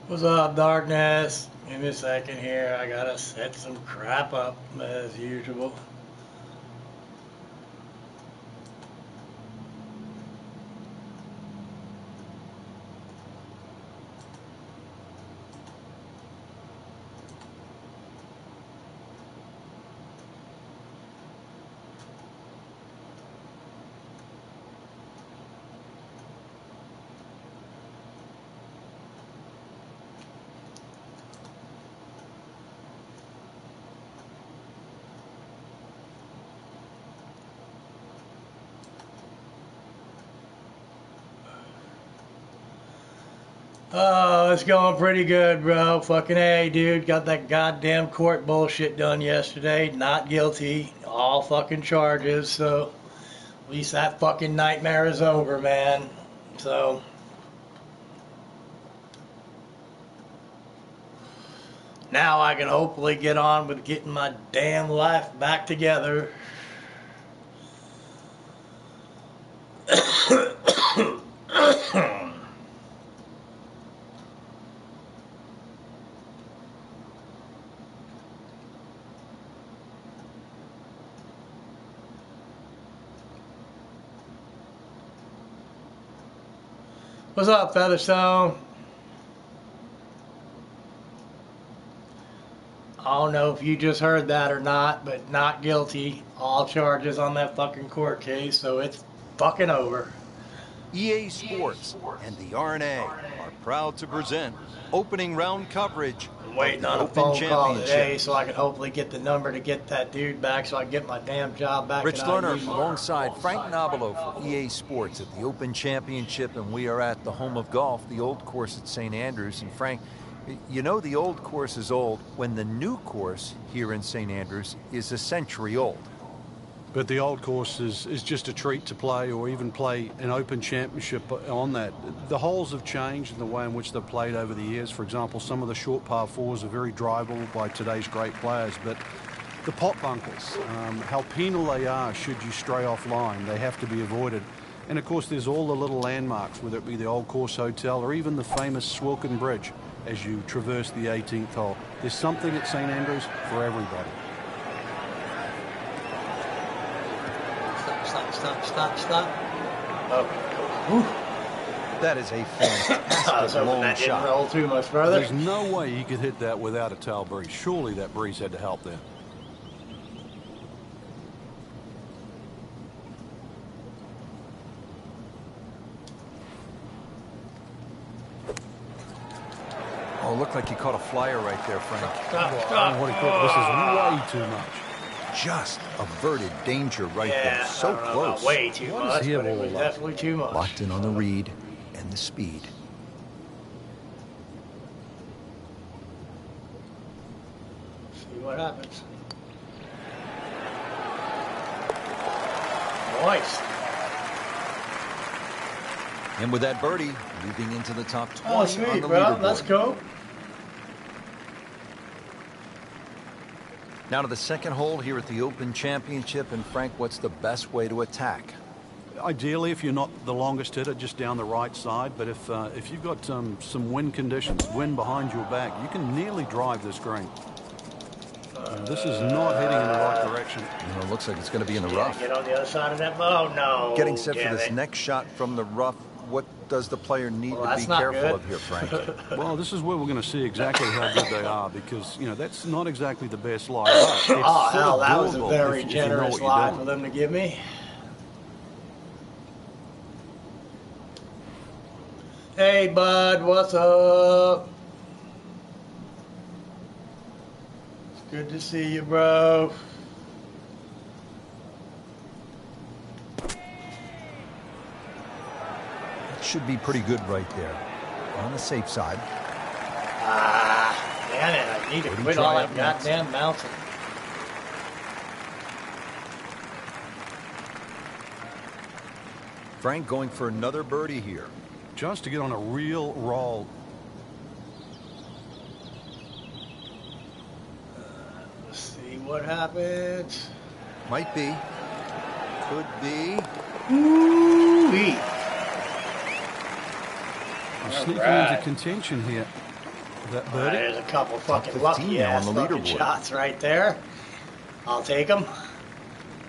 What's up, Darkness? Give me a second here. I gotta set some crap up as usual. Oh, it's going pretty good, bro. Fucking A, dude. Got that goddamn court bullshit done yesterday. Not guilty. All fucking charges. So, at least that fucking nightmare is over, man. So, now I can hopefully get on with getting my damn life back together. What's up, Featherstone? I don't know if you just heard that or not, but not guilty. All charges on that fucking court case, so it's fucking over. EA Sports and the RNA are proud to present opening round coverage. I'm waiting on a phone call today so I can hopefully get the number to get that dude back so I can get my damn job back. Rich Lerner alongside Frank Nobilo for EA Sports at the Open Championship, and we are at the home of golf, the old course at St. Andrews. And Frank, you know the old course is old when the new course here in St. Andrews is a century old. But the old course is just a treat to play, or even play an Open Championship on that. The holes have changed in the way in which they're played over the years. For example, some of the short par fours are very drivable by today's great players, but the pot bunkers, how penal they are should you stray offline, they have to be avoided. And of course there's all the little landmarks, whether it be the Old Course Hotel or even the famous Swilken Bridge as you traverse the 18th hole. There's something at St. Andrews for everybody. Stop. Okay, cool. That is a fantastic long that shot. Didn't roll too much further. There's no way he could hit that without a tail breeze. Surely that breeze had to help there. Oh, looked like you caught a flyer right there, Frank. Stop. This is way too much. Just averted danger right there. So close. Way too much, but it was definitely too much. Locked in on the read and the speed. See what happens. Nice. And with that birdie, moving into the top 20 Oh, sweet, on the bro. leaderboard. Let's go. Now to the second hole here at the Open Championship. And Frank, what's the best way to attack? Ideally, if you're not the longest hitter, just down the right side. But if you've got some wind conditions, wind behind your back, you can nearly drive this green. This is not heading in the right direction. You know, it looks like it's going to be in the rough. Get on the other side of that. Oh, no. Getting set for this next shot from the rough. What does the player need to be careful of here, Frank? Well, this is where we're going to see exactly how good they are, because, you know, that's not exactly the best lie. Oh, hell, that was a very generous lie for them to give me. Hey, bud, what's up? It's good to see you, bro. Should be pretty good right there. On the safe side. Damn it, I need to quit all that goddamn bouncing. Frank going for another birdie here. Just to get on a real roll. Let's see what happens. Might be. Could be. Ooh-wee. Sneaking into contention here. that birdie. There's a couple fucking 15 lucky now ass on the fucking leaderboard. shots right there. I'll take them.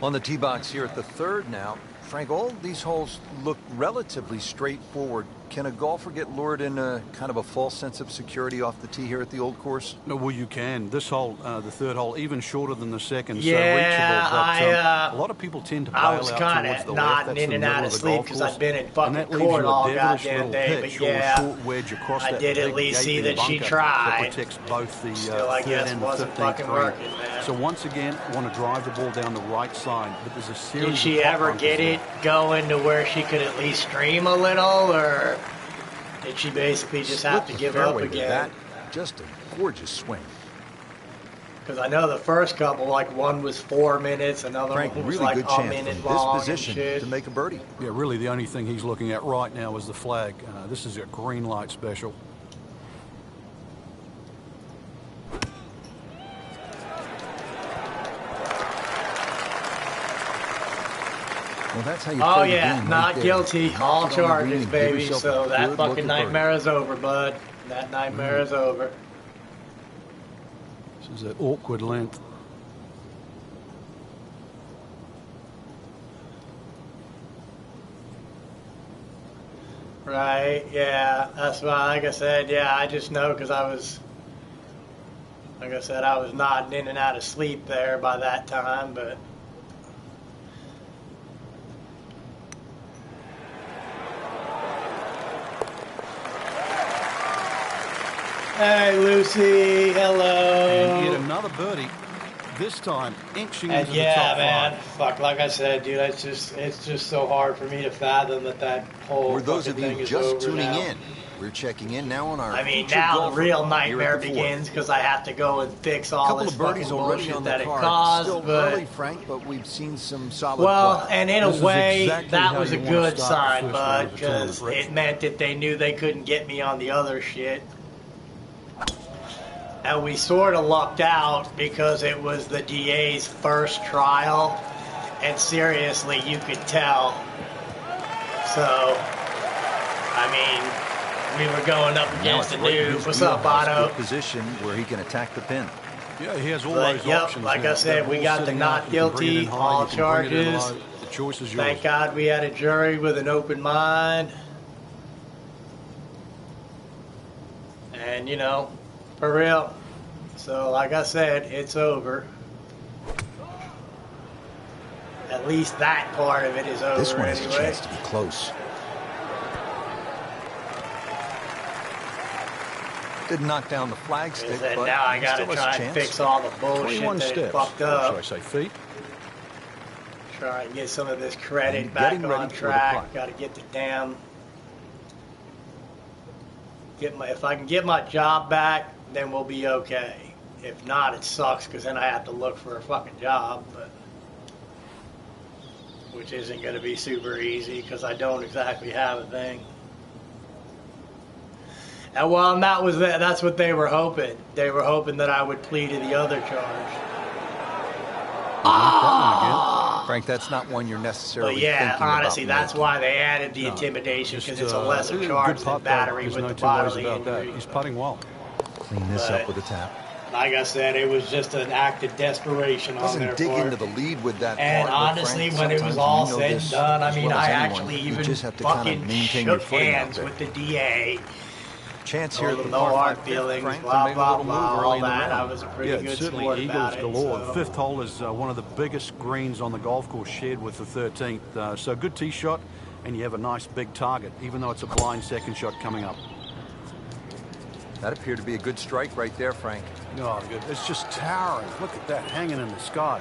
On the tee box here at the third now. Frank, all these holes look relatively straightforward. Can a golfer get lured in a kind of a false sense of security off the tee here at the old course? No, well, you can. This hole, the third hole, even shorter than the second, Yeah, so reachable. But a lot of people tend to bail I was out kind towards of the left. nodding That's in the and middle out of of the sleep golf because course. I've been in And fucking that leaves court you a all devilish goddamn little day. pitch But or a yeah, short wedge across I that did at big least see gaping that she bunker tried. that protects both the Still, I third guess, and the wasn't 15th fucking green. working, man. So once again, want to drive the ball down the right side, but there's a series Did of she top ever bunkers get there. it going to where she could at least stream a little, or did she basically just have to Split the give up fairway to again? that. Just a gorgeous swing. Because I know the first couple, like one was 4 minutes, another Frank, one was really like good a chance minute from this long and position shit. to make a birdie. Yeah, really the only thing he's looking at right now is the flag. This is a green light special. Well, that's how you Oh play the yeah, game right not there. guilty, Knock all it on the green charges, and give baby. yourself So a that good fucking look at nightmare is over, bud. That nightmare is over. This is an awkward length. Right, yeah, that's why, like I said, yeah, I just know because I was, like I said, I was nodding in and out of sleep there by that time, but. Hey, Lucy, hello. And yet another birdie, this time inching And into the yeah, top man, five. fuck, like I said, dude, it's just so hard for me to fathom that whole For those fucking of thing you is just over tuning now. in, we're checking in now on our I mean, featured now the golfer real here nightmare at the fourth. begins because I have to go and fix all Couple this of birdies fucking already bullshit on the that it card. caused. Still But early, Frank, but we've seen some solid well, play. and in This a is way, exactly that how was a you wanna good start the sign, first round bud, of the tournament, because Rich. it meant that they knew they couldn't get me on the other shit. And we sort of lucked out because it was the DA's first trial, and seriously, you could tell. So, I mean, we were going up Now against it's a right in dude. his What's up, wheelhouse, Bono? good position where he can attack the pin. Yeah, he has all But, those yep, options. like now. I said, That we ball's got the sitting not out. You can bring it in guilty, high, all you can bring it in charges. low. The choice is yours. Thank God we had a jury with an open mind. And, you know, for real. So, like I said, it's over. At least that part of it is over This one has a anyway. chance to be close. Didn't knock down the flag stick, And but now I he gotta still has try a and chance. fix all the bullshit 21 that it steps. fucked Or up. should I say feet? Try and get some of this credit And back getting ready on for the track. putt. Got to get the damn. If I can get my job back, then we'll be okay. If not, it sucks because then I have to look for a fucking job, but which isn't going to be super easy because I don't exactly have a thing. And well, and that's what they were hoping. They were hoping that I would plead to the other charge. Frank, that's not one you're necessarily But yeah, thinking honestly, about that's making. why they added the intimidation because it's a lesser good charge than putt, though. battery There's with no the two ways bodily about that. injury. He's putting well. Clean this But- up with a tap. Like I said, it was just an act of desperation on their Doesn't dig part. into the lead with that And part, but honestly, Frank, when it was sometimes all you know said this and done, I as mean, well as I anyone. actually You even just have to kind of fucking maintain your shook footing out hands there. with the DA. Chance here at the No par hard 5 feelings, Frank, blah, to make a blah, little blah, move all early in the that. I round. was a pretty Yeah, good certainly sport eagles about it. galore. So. The fifth hole is one of the biggest greens on the golf course, shared with the 13th. So good tee shot, and you have a nice big target, even though it's a blind second shot coming up. That appeared to be a good strike right there, Frank. Oh, good. It's just towering. Look at that hanging in the sky.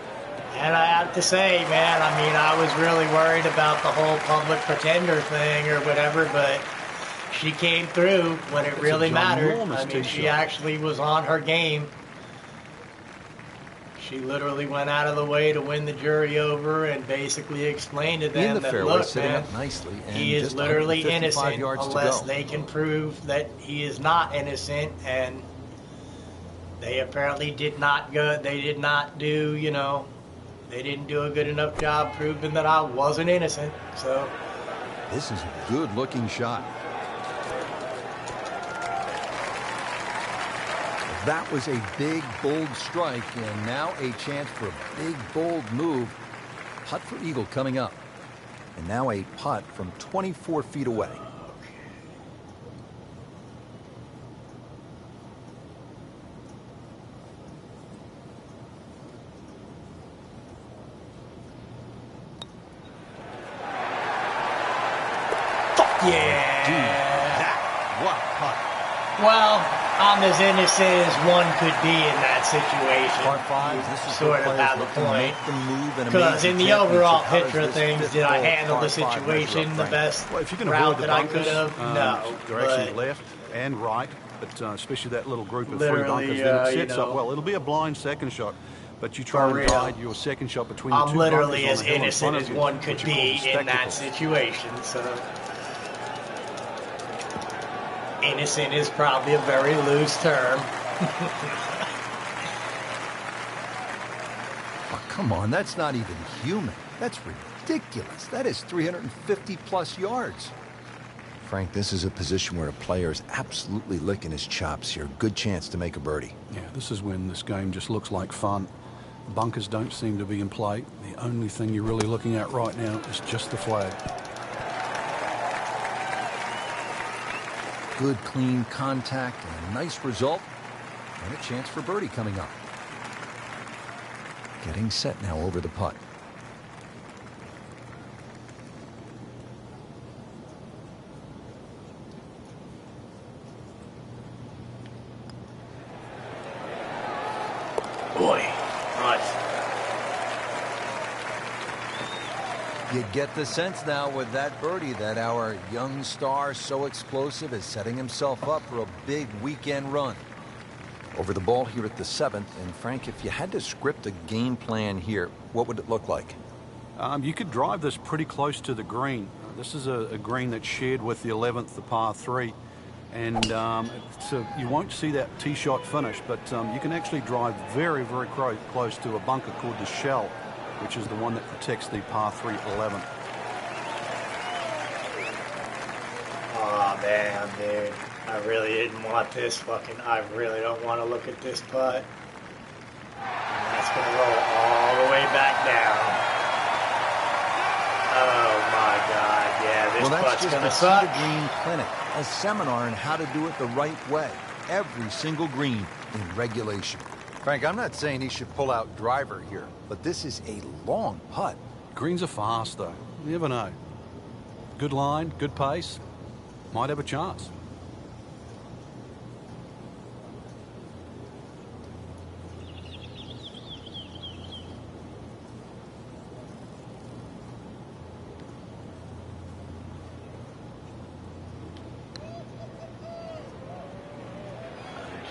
And I have to say, man, I mean, I was really worried about the whole public pretender thing or whatever, but she came through when it really mattered. ginormous I mean, tee she shot. actually was on her game. She literally went out of the way to win the jury over and basically explained to them In the that, fairway, look, sitting man, up nicely, and he is just literally 155 innocent yards to unless go. they can prove that he is not innocent, and they apparently did not go. They did not do, you know, they didn't do a good enough job proving that I wasn't innocent. So This is a good-looking shot. That was a big, bold strike, and now a chance for a big, bold move. Putt for eagle coming up. And now a putt from 24 feet away. Yeah. Dude, what a putt. Well, I'm as innocent as one could be in that situation. Par 5, this is sort of have a point. Because in the overall picture of things, did I handle the situation the best Well, if you can route avoid the that I bunkers, could have? No. direction But left and right, but especially that little group of Literally, three bunkers, then it you sets know, up well. It'll be a blind second shot, but you try for and real. guide your second shot between the I'm two literally bunkers as on the hill in innocent front as of you, one could which you call be the in that spectacles. situation. So innocent is probably a very loose term. Oh, come on, that's not even human. That's ridiculous. That is 350 plus yards. Frank, this is a position where a player is absolutely licking his chops here. Good chance to make a birdie. Yeah, this is when this game just looks like fun. Bunkers don't seem to be in play. The only thing you're really looking at right now is just the flag. Good, clean contact and a nice result. And a chance for birdie coming up. Getting set now over the putt. Boy, nice. You get the sense now with that birdie that our young star, so explosive, is setting himself up for a big weekend run. Over the ball here at the 7th. And Frank, if you had to script a game plan here, what would it look like? You could drive this pretty close to the green. This is a green that's shared with the 11th, the par 3. And so you won't see that tee shot finish, but you can actually drive very, very close to a bunker called the shell, which is the one that protects the par 3 11th. Oh man, dude. I really didn't want this fucking, I really don't want to look at this putt. And that's going to roll all the way back down. Oh my God, yeah, this putt's going to suck. Well, that's just a green clinic, a seminar on how to do it the right way. Every single green in regulation. Frank, I'm not saying he should pull out driver here, but this is a long putt. Greens are fast, though. You never know. Good line, good pace. Might have a chance.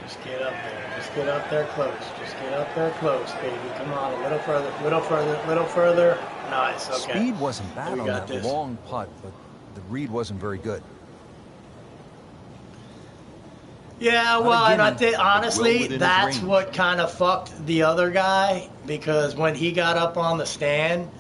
Just get up there. Just get up there close. Just get up there close, baby. Come on, a little further, little further, little further. Nice, okay. Speed wasn't bad We on got that this. long putt, but the read wasn't very good. Yeah, well, Not and I again, think but well honestly, within his that's range. what kind of fucked the other guy, because when he got up on the stand,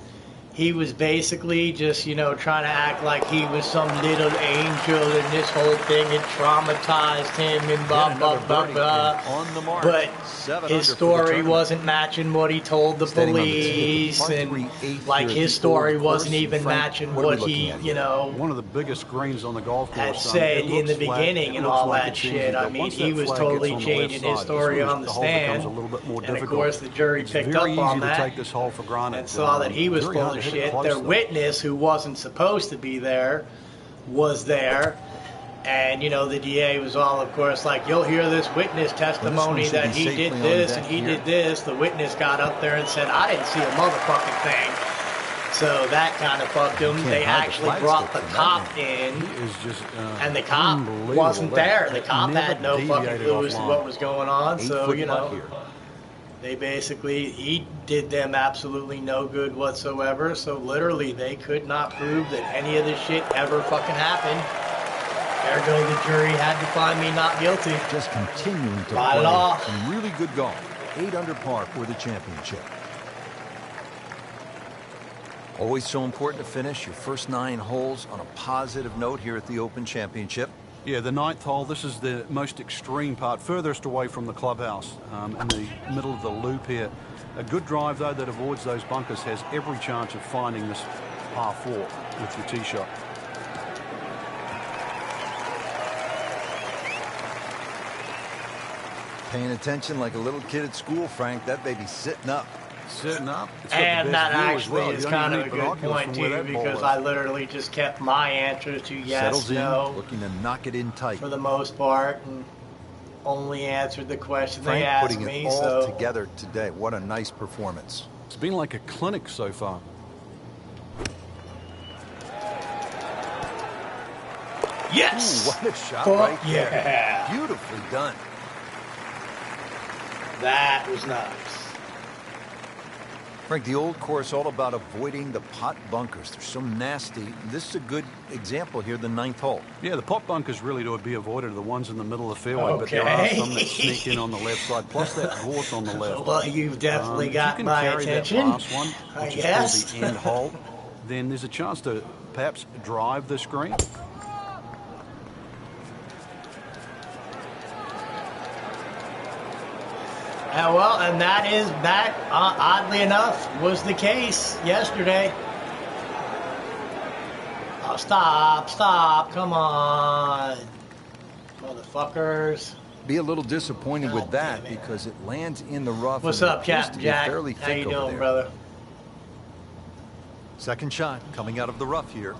he was basically just, you know, trying to act like he was some little angel and this whole thing had traumatized him and blah, Yet blah, another blah, birdie blah. and on the mark. But 7 his under for the story tournament. wasn't matching what he told the Standing on the tee police, at the par and 3/8 like here at his the story Old wasn't Course. even Frank, matching what are we what he, looking at you here? know, One of the biggest greens on the golf had course. said It in the looks flat, beginning it and looks all like that it's easy, shit. I but mean, once he that was flag totally gets on the changing left his side, story this on the hole becomes stand. a little bit more And of difficult. course, the jury It's picked very up on easy to that take this hole for granted. and saw that he was Very full hard of to hit it shit. close, Their though. witness, who wasn't supposed to be there, was there. And, you know, the DA was all, of course, like, you'll hear this witness testimony should that be he safely did on this deck and he here. did this. The witness got up there and said, I didn't see a motherfucking thing. So that kind of fucked him. can't They hide the actually flag brought stick the from that cop man. in. He is just And the cop unbelievable. wasn't there. The That cop never had no fucking deviated clue as to offline. what was going on. So, 8-foot you putt know, here. they basically, he did them absolutely no good whatsoever. So literally, they could not prove that any of this shit ever fucking happened. Ergo, the jury had to find me not guilty. Just continuing to Not at play all. some really good golf. 8 under par for the championship. Always so important to finish your first 9 holes on a positive note here at the Open Championship. Yeah, the 9th hole, this is the most extreme part, furthest away from the clubhouse, in the middle of the loop here. A good drive, though, that avoids those bunkers has every chance of finding this par 4 with your tee shot. Paying attention like a little kid at school, Frank. That baby's sitting up. Sitting up. It's got the And best that view as actually well. is You don't kind even of a need good binoculars point, from where too, that ball because is. I literally just kept my answers to yes, Settles in, no, looking to knock it in tight. for the most part, and only answered the question Frank they asked putting me. it all So together today. What a nice performance. It's been like a clinic so far. yes, Ooh, what a shot fuck right there. yeah, Beautifully done. that was nice. Frank, the old course all about avoiding the pot bunkers. They're so nasty. This is a good example here, the 9th hole. Yeah, the pot bunkers really to be avoided are the ones in the middle of the fairway, but there are some that sneak in on the left side, plus that gorse on the left. Well, you've definitely If got you can my carry attention. that last one, I which is guess. called the end hole, then there's a chance to perhaps drive this green. Well, and that oddly enough, was the case yesterday. Oh, stop, come on. Motherfuckers. Be a little disappointed with God that damn it. because it lands in the rough. What's and it up, appears Captain to be Jack? fairly How thick you over doing, there. brother? Second shot coming out of the rough here.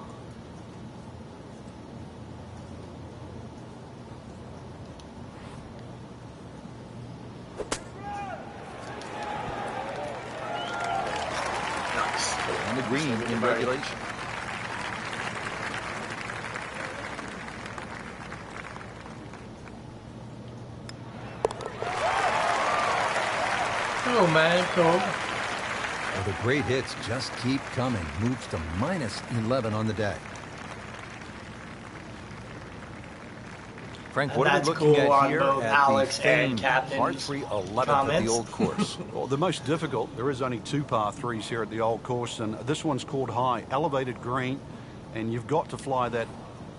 Nice. On the green in regulation. Cool, man, cool. Well, the great hits just keep coming. Moves to minus 11 on the day. Frank, And what are we that's looking cool at on here both at Alex the and famed Captain's par 3 11th of comments. the old course? Well, the most difficult, there is only 2 par 3s here at the old course, and this one's called high, elevated green, and you've got to fly that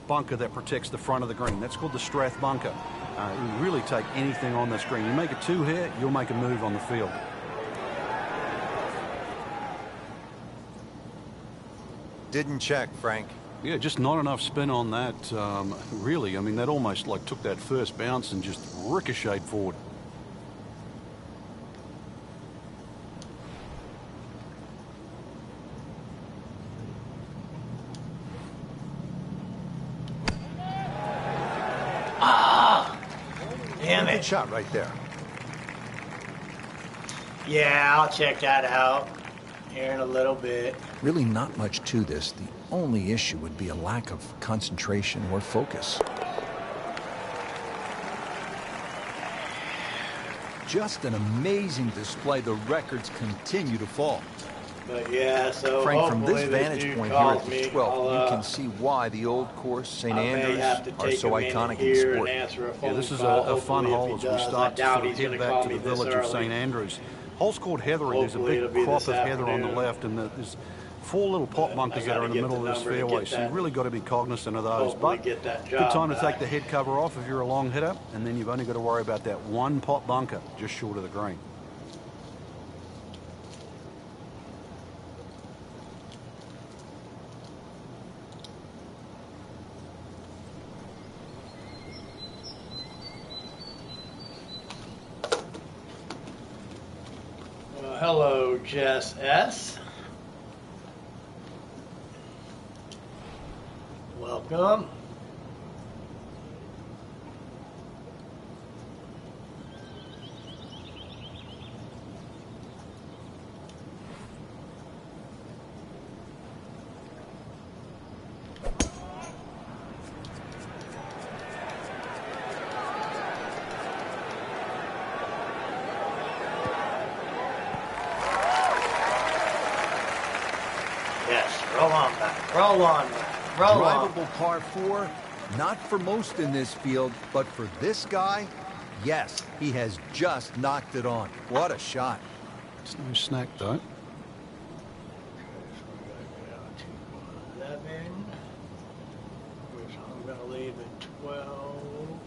bunker that protects the front of the green. That's called the Strath bunker. You really take anything on this green. You make a 2 here, you'll make a move on the field. Didn't check, Frank. Yeah, just not enough spin on that, really. I mean, that almost like took that first bounce and just ricocheted forward. Damn Good it. shot right there. Yeah, I'll check that out here in a little bit. Really not much to this. The only issue would be a lack of concentration or focus. Just an amazing display. The records continue to fall. But yeah, so Frank, from hopefully this this vantage dude point here calls at me. the 12th, I'll, you can see why the old course, St. I may Andrews, have to are take so a minute iconic in here sport. and answer a phone Yeah, this is call. a fun Hopefully, hole if as he we does, start I to doubt sort of he's gonna head back call to me the this village of early. St. Andrews. Hole's called Heathering. There's a Hopefully big it'll be crop this of heather on the afternoon. left, and there's 4 little pot bunkers that gotta are in the get middle the of this number to fairway, get so that- you've really got to be cognizant of those. Hopefully But get that good job time to back. take the head cover off if you're a long hitter, and then you've only got to worry about that 1 pot bunker just short of the green. Hello, Jess S. Welcome. Yes, roll on back. Roll on back. Roll on. Drivable par 4, not for most in this field, but for this guy, yes, he has just knocked it on. What a shot. It's no snack, though. 11, which I'm going to leave at 12.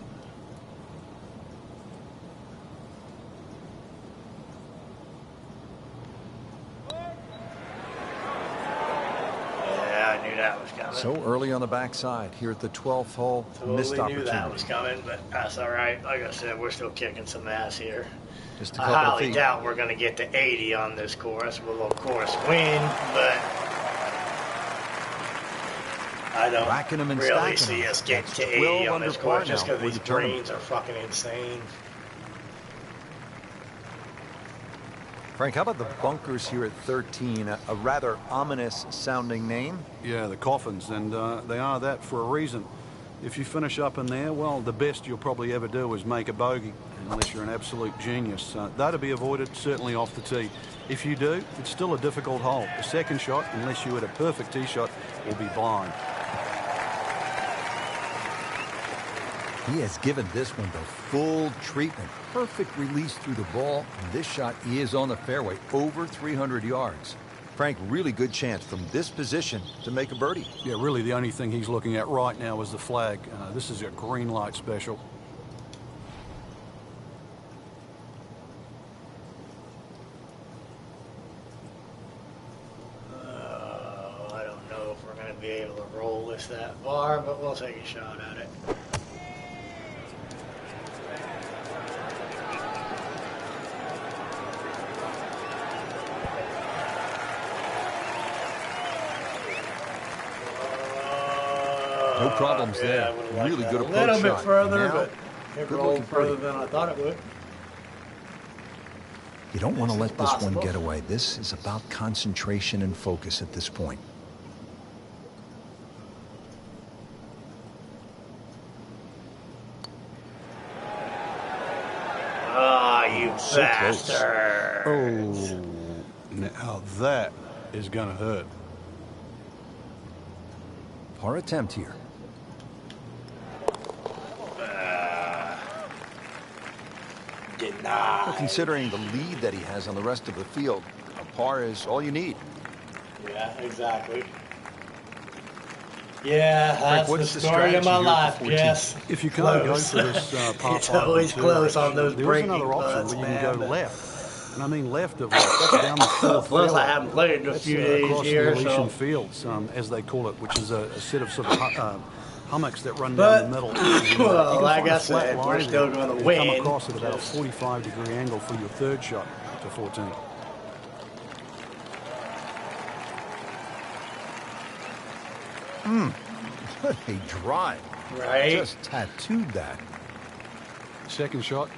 Yeah, I knew that was coming. So early on the backside here at the 12th hole, missed Totally knew that opportunity. was coming, but that's all right. Like I said, we're still kicking some ass here. Just a I couple of highly feet. doubt we're going to get to 80 on this course. We'll, of course, win, but I don't Racking 'em and really stacking see 'em. us getting That's to 12 80 on under this par course just now because for these the tournament. greens are fucking insane. Frank, how about the bunkers here at 13? A rather ominous sounding name. Yeah, the coffins, and they are that for a reason. If you finish up in there, well, the best you'll probably ever do is make a bogey, unless you're an absolute genius. They're to be avoided, certainly off the tee. If you do, it's still a difficult hole. The second shot, unless you hit a perfect tee shot, will be blind. He has given this one the full treatment. Perfect release through the ball. And this shot is on the fairway, over 300 yards. Frank, really good chance from this position to make a birdie. Yeah, really the only thing he's looking at right now is the flag. This is a green light special. I don't know if we're going to be able to roll this that far, but we'll take a shot at it. No problems there. I would've liked Really that good a approach little bit shot. further, Now, but it good rolled looking further birdie. than I thought it would. You don't want to This let is this one possible. get away. This is about concentration and focus at this point. Ah, you So close. bastard. Oh, now that is going to hurt. Par attempt here. Denied. Well, considering the lead that he has on the rest of the field, a par is all you need. Yeah, exactly. Yeah, that's what's the the story of strategy my here at life, the 14th? Jess. If you can't go Close. for this par It's 5 always on close tour, on those there is breaking another option putts, where you man. can go left. And I mean left of down the fourth Plus, I fairway. haven't played in a That's few days across here, the so. Elysian Fields, as they call it, which is a set of sort of hummocks that run But, down the middle. And, you well, can like find a I flat said, lie we're there still going to and win. come across at about a Just- 45-degree angle for your third shot to 14. What a drive. Right? Just tattooed that. Second shot.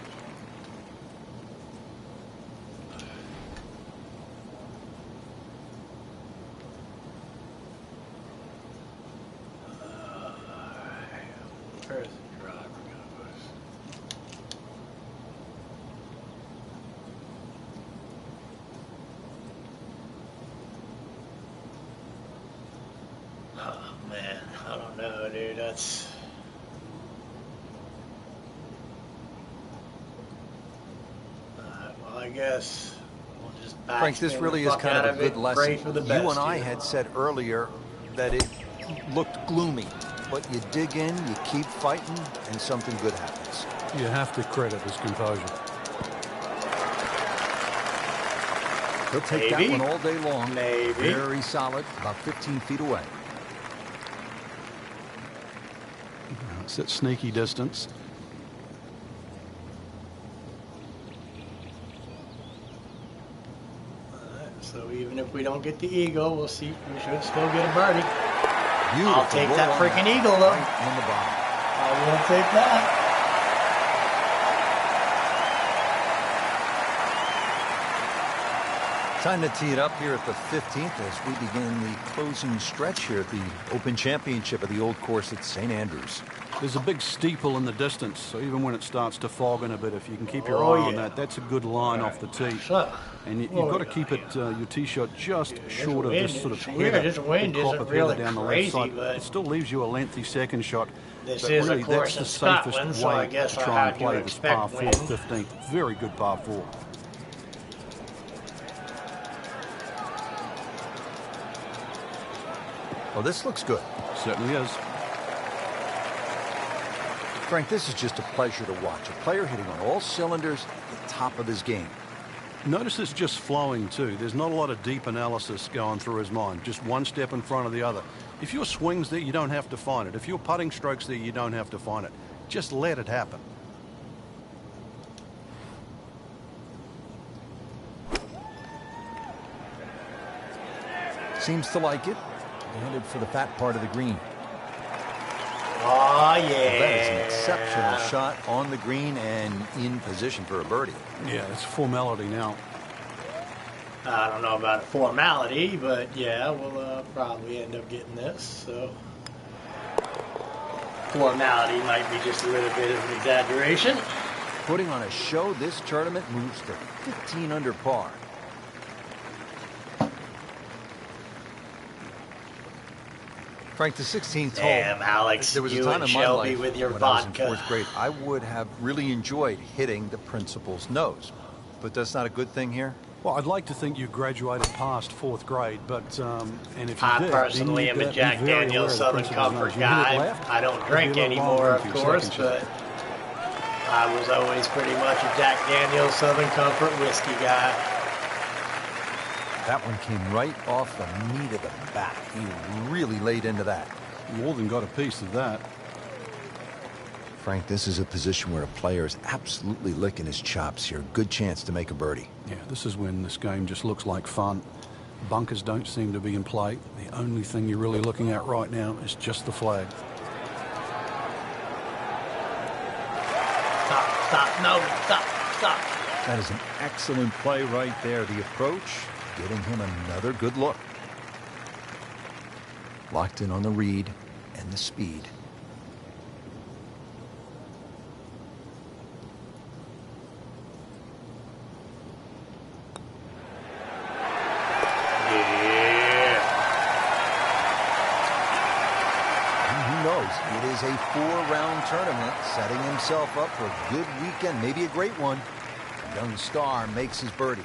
Where's the driver goes? Oh, man. I don't know, dude. That's... well, I guess we'll just Frank, this backspin really the is fuck kind out of a it good and lesson. pray for the You best and I here. had said earlier that it looked gloomy, but you dig in, you keep fighting, and something good happens. You have to credit his composure. He'll take Maybe. that one all day long. Maybe. Very solid, about 15 feet away. It's at sneaky distance. So even if we don't get the eagle, we'll see. We should still get a birdie. Beautiful I'll take roll that on freaking eagle, though. Right on the bottom. I will take that. Time to tee it up here at the 15th as we begin the closing stretch here at the Open Championship of the Old Course at St. Andrews. There's a big steeple in the distance, so even when it starts to fog in a bit, if you can keep your Oh, eye on yeah. that, that's a good line off the tee. So, And you've what got we to keep got it, your tee shot just short of wind this sort of is header. weird. This wind big crop isn't of header really down the left crazy, side. but It still leaves you a lengthy second shot. This but is, of really, course, that's in the safest Scotland, so way I guess to I try and had to play this par expect 4 wind. 15. Very good par 4. Well, this looks good. Certainly is. Frank, this is just a pleasure to watch. A player hitting on all cylinders at the top of his game. Notice it's just flowing too. There's not a lot of deep analysis going through his mind. Just one step in front of the other. If your swing's there, you don't have to find it. If your putting stroke's there, you don't have to find it. Just let it happen. Seems to like it. Headed for the fat part of the green. Oh, yeah. Well, that is an exceptional shot on the green and in position for a birdie. Yeah, it's a formality now. I don't know about a formality, but yeah, we'll probably end up getting this. So formality might be just a little bit of an exaggeration. Putting on a show, this tournament moves to 15 under par. Frank, the 16th hole. Damn, Alex, There was a you time and in my Shelby life with your when I was in vodka. fourth grade, I would have really enjoyed hitting the principal's nose. But that's not a good thing here? Well, I'd like to think you graduated past fourth grade, but and if you I did, personally then am you'd a be Jack very aware Daniel's of the Southern principal's Comfort nose. You hit it guy. left, I don't it'd drink be a little long anymore, of for your course, second but shot. I was always pretty much a Jack Daniel's Southern Comfort whiskey guy. That one came right off the meat of the bat. He really laid into that. More than got a piece of that. Frank, this is a position where a player is absolutely licking his chops here. Good chance to make a birdie. Yeah, this is when this game just looks like fun. Bunkers don't seem to be in play. The only thing you're really looking at right now is just the flag. Stop, no, stop. That is an excellent play right there. The approach, getting him another good look. Locked in on the read and the speed. Who knows? It is a 4-round tournament, setting himself up for a good weekend, maybe a great one. The young star makes his birdie.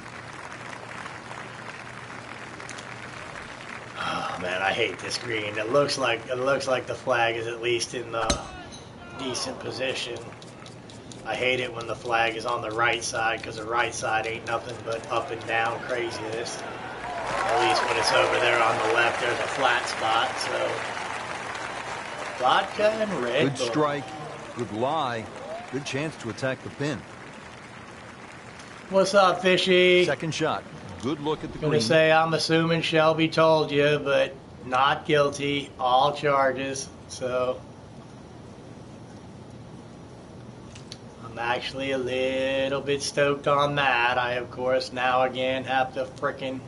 Oh man, I hate this green. It looks like the flag is at least in the decent position. I hate it when the flag is on the right side, because the right side ain't nothing but up and down craziness. At least when it's over there on the left, there's a flat spot. So vodka and Red Good Bull. strike, good lie, good chance to attack the pin. What's up, Fishy? Second shot, good look at the Gonna green. say I'm assuming Shelby told you, but not guilty. All charges. So I'm actually a little bit stoked on that. I, of course, now again have to frickin'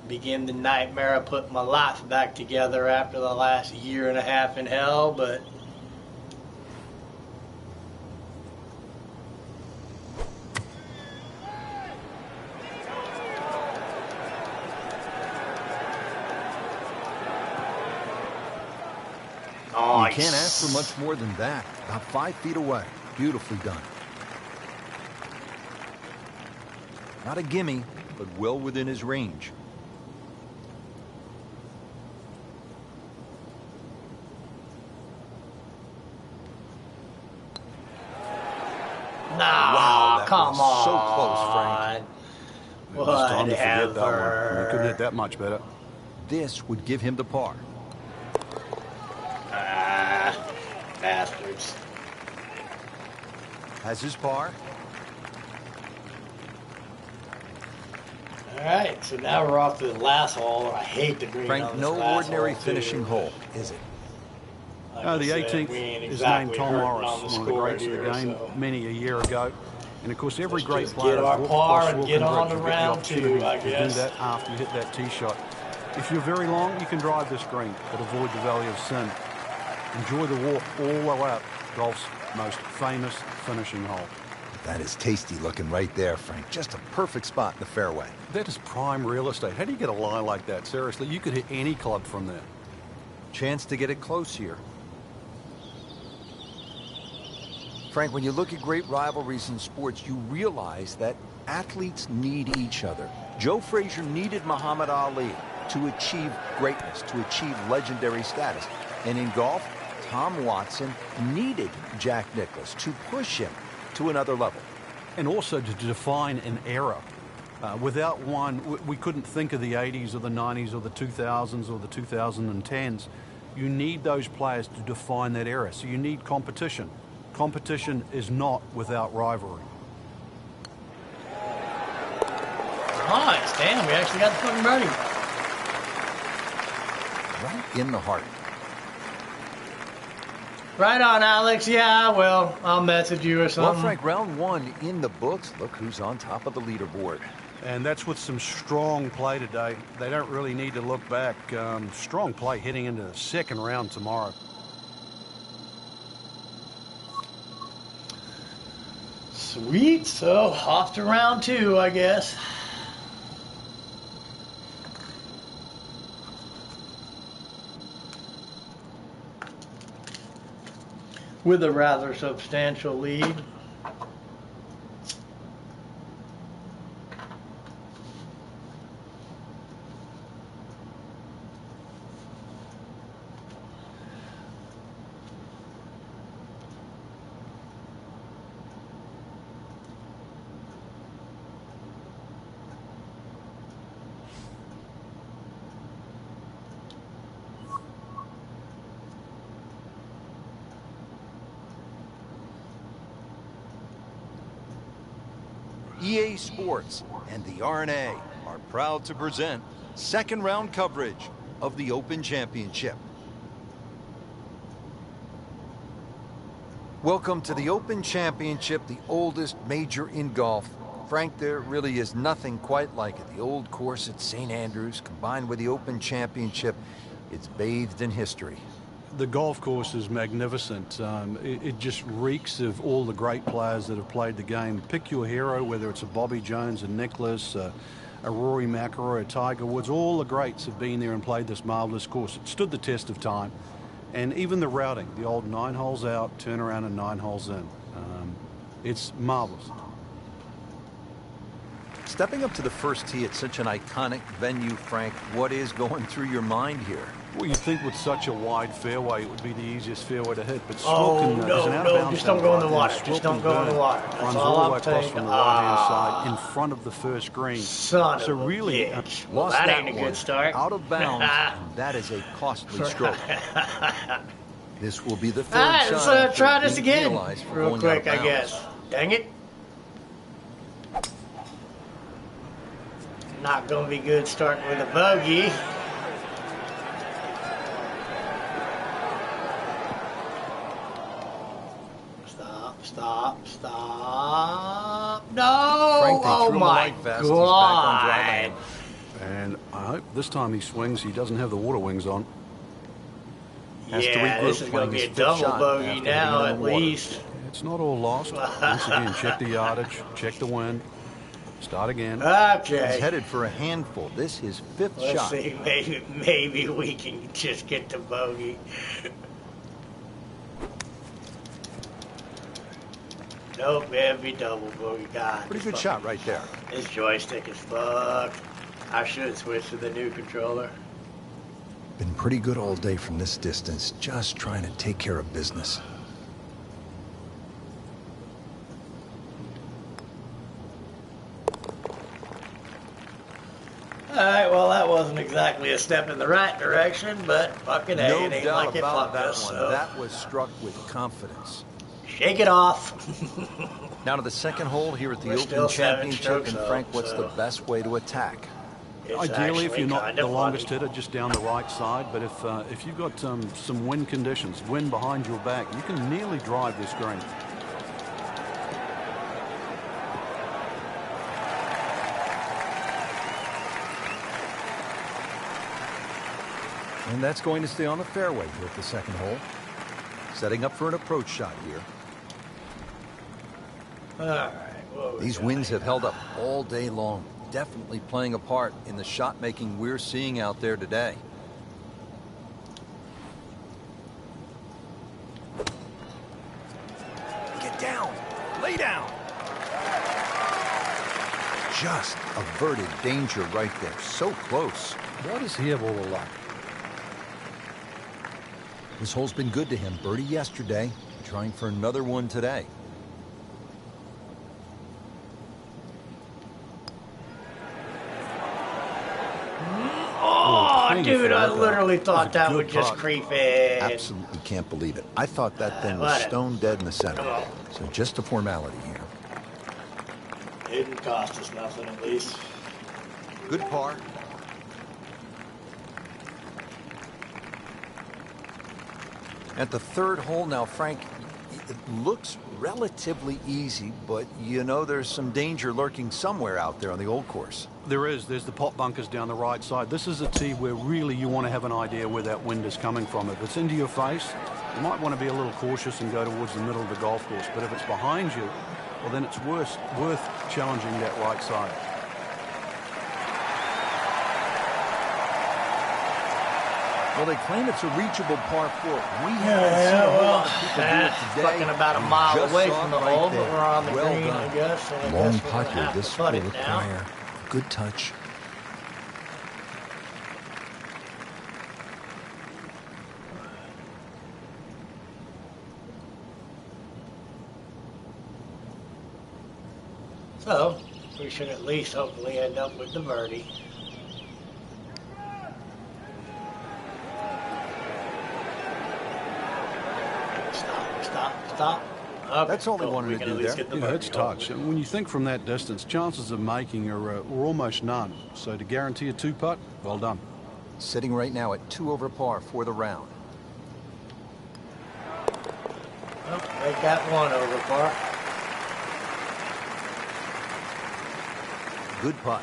begin the nightmare of putting my life back together after the last year and a half in hell, but You can't ask for much more than that. About 5 feet away. Beautifully done. Not a gimme, but well within his range. Nah, Wow, that come was on. so close, Frank. It was time to forget that one. Whatever. You couldn't hit that much better. This would give him the par. Bastards. Has his par. All right, so now we're off to the last hole. I hate the green Frank, on this no last ordinary hole, finishing too. hole, is it? Like The I said, 18th we ain't is exactly named Tom hurting Morris, on one of the score greats of here, the game, so many a year ago. And of course, every let's great just player get our has walked par across and Wilton get on Bridge. to You get the round two, opportunity I to guess. do that after you hit that tee shot. If you're very long, you can drive this green, but avoid the Valley of Sin. Enjoy the walk all the way up golf's most famous finishing hole. That is tasty looking right there, Frank. Just a perfect spot in the fairway. That is prime real estate. How do you get a lie like that? Seriously, you could hit any club from there. Chance to get it close here. Frank, when you look at great rivalries in sports, you realize that athletes need each other. Joe Frazier needed Muhammad Ali to achieve greatness, to achieve legendary status. And in golf, Tom Watson needed Jack Nicklaus to push him to another level. And also to define an era. Without one, we couldn't think of the 80s or the 90s or the 2000s or the 2010s. You need those players to define that era. So you need competition. Competition is not without rivalry. Nice, damn, we actually got the fucking birdie. Right in the heart. Right on, Alex. Yeah, well, I'll message you or Well, something. Frank, round one in the books. Look who's on top of the leaderboard. And that's with some strong play today. They don't really need to look back. Strong play heading into the second round tomorrow. Sweet, so off to round two, I guess. With a rather substantial lead. EA Sports and the RNA are proud to present second round coverage of the Open Championship. Welcome to the Open Championship, the oldest major in golf. Frank, there really is nothing quite like it. The old course at St. Andrews combined with the Open Championship, it's bathed in history. The golf course is magnificent. It just reeks of all the great players that have played the game. Pick your hero, whether it's a Bobby Jones, a Nicklaus, a Rory McIlroy, a Tiger Woods. All the greats have been there and played this marvelous course. It stood the test of time. And even the routing, the old 9 holes out, turn around and 9 holes in. It's marvelous. Stepping up to the first tee at such an iconic venue, Frank, what is going through your mind here? Well, you'd think with such a wide fairway, it would be the easiest fairway to hit. But Oh, Swilken, no, just don't go in the water. Just don't go in the water. That's runs all all the I'm way across saying. from the right-hand side in front of the first green. Son So of a really, bitch. Well, Lost that that ain't a one good start. out of bounds, and that is a costly stroke. This will be the third All right, shot let's after try this being again. penalized for Real going out of quick, I bounds. guess. Dang it. Not going to be good starting with a bogey. Stop. No. Frank, they Oh, threw him a my light vest. He's back on dry God. land. And I hope this time he swings, he doesn't have the water wings on. Has to Yeah, regroup, this is going to playing be a his fifth double shot bogey after now, hitting at in the water. least. It's not all lost. Once again, check the yardage, check the wind. Start again. He's Okay. headed for a handful. This his fifth Let's shot. see. Maybe we can just get the bogey. Nope, every double bogey. God. Pretty this good fucking- shot right there. This joystick is fucked. I should switch to the new controller. Been pretty good all day from this distance, just trying to take care of business. Alright, well, that wasn't exactly a step in the right direction, but fucking A, No it ain't doubt like it about fucked that us, one. so That was struck with confidence. shake it off. Now to the second hole here at the We're Open still 7 Championship. strokes And up, Frank, what's the so- best way to attack? It's Ideally, if actually you're not kinda the longest funny. hitter, just down the right side. But if you've got some wind conditions, wind behind your back, you can nearly drive this green. And that's going to stay on the fairway here at the second hole. Setting up for an approach shot here. Alright, what we These got winds here? have held up all day long. Definitely playing a part in the shot making we're seeing out there today. Get down. Lay down. Just averted danger right there. So close. Why does he have all the luck? This hole's been good to him. Birdie yesterday, trying for another one today. Oh, dude, I literally thought that would just creep in. Absolutely can't believe it. I thought that thing was stone dead in the center. So just a formality here. Didn't cost us nothing, at least. Good par. At the third hole now, Frank, it looks relatively easy, but you know there's some danger lurking somewhere out there on the old course. There is. There's the pot bunkers down the right side. This is a tee where really you want to have an idea where that wind is coming from. If it's into your face, you might want to be a little cautious and go towards the middle of the golf course. But if it's behind you, well, then it's worth challenging that right side. Well, they claim it's a reachable par 4. We haven't seen a whole lot of people do it today. Fucking about a mile away from the hole, but we're on the green, done. I guess. So Long putt here. This will require a good touch. So, we should at least hopefully end up with the birdie. Stop. Okay, That's all they wanted to do there. Yeah, it's touch. And when you think from that distance, chances of making are almost none. So to guarantee a 2-putt, well done. Sitting right now at 2 over par for the round. Well, make that 1 over par. Good putt.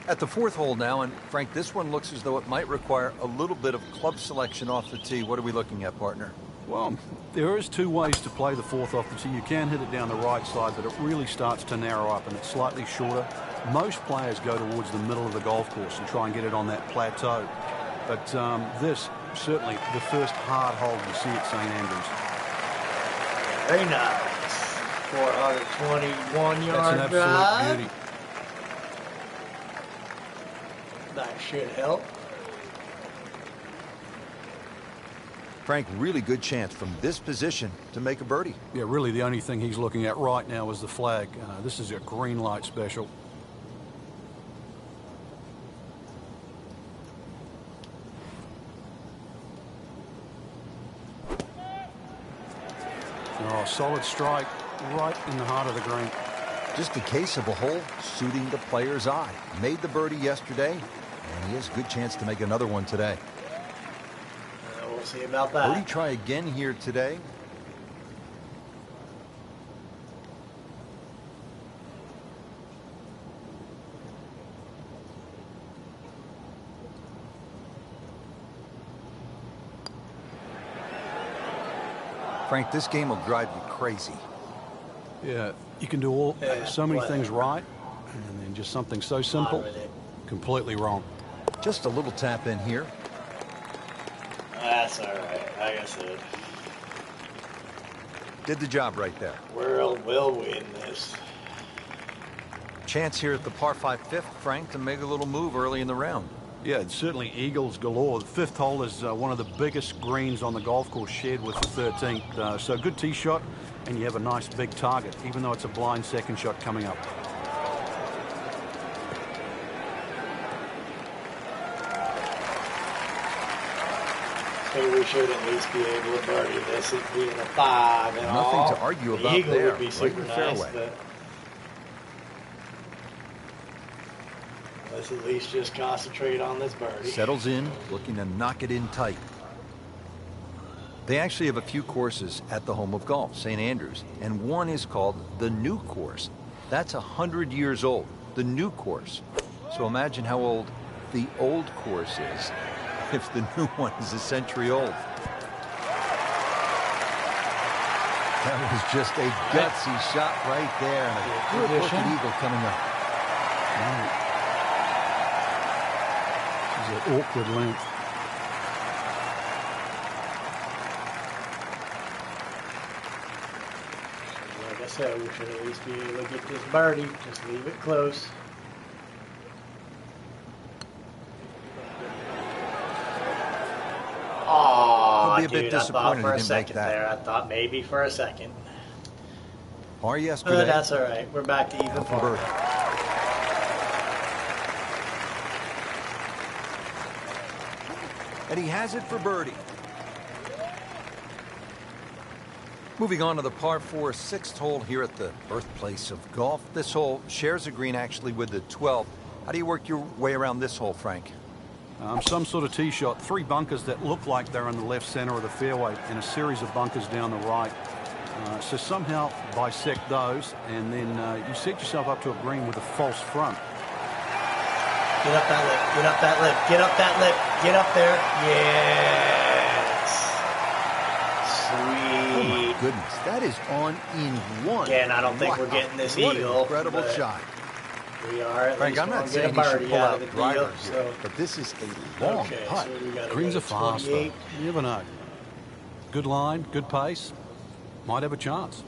At the 4th hole now, and Frank, this one looks as though it might require a little bit of club selection off the tee. What are we looking at, partner? Well, there is 2 ways to play the 4th off the tee. You can hit it down the right side, but it really starts to narrow up and it's slightly shorter. Most players go towards the middle of the golf course and try and get it on that plateau. But this, certainly the first hard hole you see at St. Andrews. Very nice. 421 yard That's an absolute beauty. That should help. Frank, really good chance from this position to make a birdie. Yeah, really the only thing he's looking at right now is the flag. This is a green light special. Oh, solid strike right in the heart of the green. Just a case of a hole suiting the player's eye. Made the birdie yesterday, and he has a good chance to make another one today. We'll see about that. Birdie try again here today. Frank, this game will drive you crazy. Yeah, you can do so many things right, and then just something so simple, completely wrong. Just a little tap in here. That's all right, like I said. Did the job right there. World will win this. Chance here at the par 5 fifth, Frank, to make a little move early in the round. Yeah, it's certainly eagles galore. The 5th hole is one of the biggest greens on the golf course, shared with the 13th. So good tee shot, and you have a nice big target, even though it's a blind second shot coming up. So we should at least be able to birdie this, it being a 5 and all. Nothing to argue about the eagle there. Would be super right nice, fairway. but let's at least just concentrate on this birdie. Settles in, looking to knock it in tight. They actually have a few courses at the home of golf, St. Andrews, and one is called the New Course. That's 100 years old, the New Course. So imagine how old the old course is if the new one is a century old. That was just a gutsy shot right there, and a good looking eagle coming up. This is an awkward length. Like I said, we should at least be able to get this birdie. Just leave it close. be a bit dude, I thought disappointed for he a didn't make second that. there. I thought maybe for a second. Par yesterday. But that's all right. We're back to even Now for par. birdie. And he has it for birdie. Moving on to the par 4 6th hole here at the birthplace of golf. This hole shares a green actually with the 12. How do you work your way around this hole, Frank? Some sort of tee shot. 3 bunkers that look like they're in the left center of the fairway and a series of bunkers down the right. So somehow bisect those, and then you set yourself up to a green with a false front. Get up that lip. Get up that lip. Get up that lip. Get up there. Yes. Sweet. Oh my goodness, that is on in one. Again, I don't think we're getting this what eagle. An incredible shot. We are. At Frank, least I'm not gonna saying get a you should birdie pull out out of the driver deal, here, so. but this is a long Okay, putt. so we gotta Greens go are fast, though. 28. You never know. Good line, good pace. Might have a chance.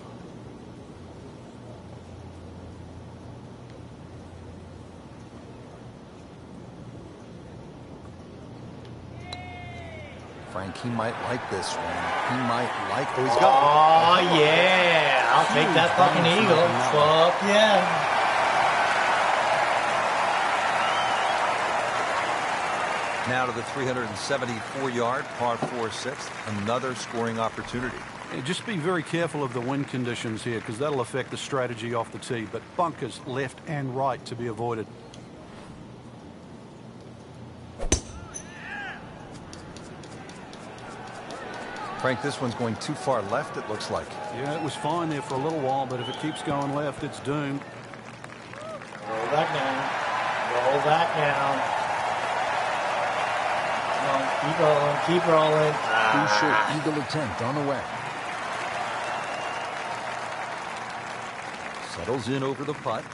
Frank, he might like this one. He might like. Oh, he's got Oh, yeah. I'll take that fucking bonus eagle. making that one. Fuck yeah. Now to the 374-yard par 4 6th. Another scoring opportunity. Yeah, just be very careful of the wind conditions here, because that'll affect the strategy off the tee. But bunkers left and right to be avoided. Frank, this one's going too far left, it looks like. Yeah, it was fine there for a little while, but if it keeps going left, it's doomed. Roll back down. Roll back down. Come on, keep rolling. Keep rolling. Crucial eagle attempt on the way. Settles in over the putt.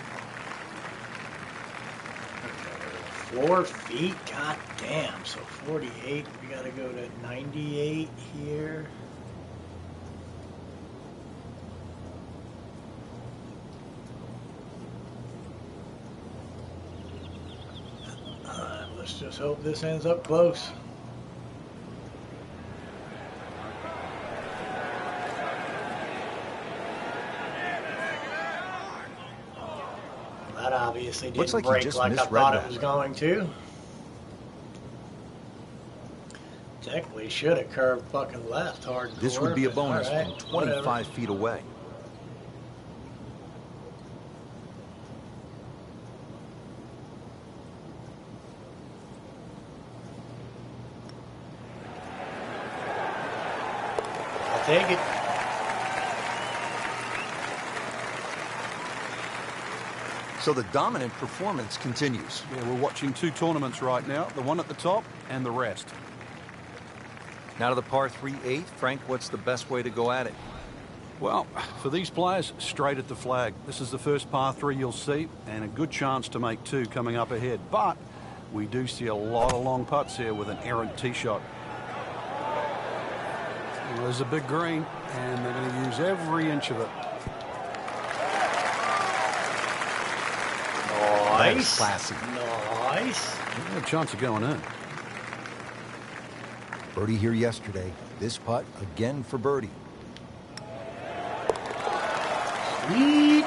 4 feet? God damn. So 48. We got to go to 98 here. Let's just hope this ends up close. That obviously Looks didn't like he break just like I misread thought that. it was going to. Technically should have curved fucking left hard. This would be a bonus right, from 25 whatever. feet away. I'll take it. So the dominant performance continues. Yeah, we're watching 2 tournaments right now, the one at the top and the rest. Now to the par 3 8th. Frank, what's the best way to go at it? Well, for these players, straight at the flag. This is the first par 3 you'll see, and a good chance to make 2 coming up ahead. But we do see a lot of long putts here with an errant tee shot. There's a big green, and they're going to use every inch of it. Nice. Classy. Nice. A chance of going in. Birdie here yesterday. This putt again for birdie. Sweet.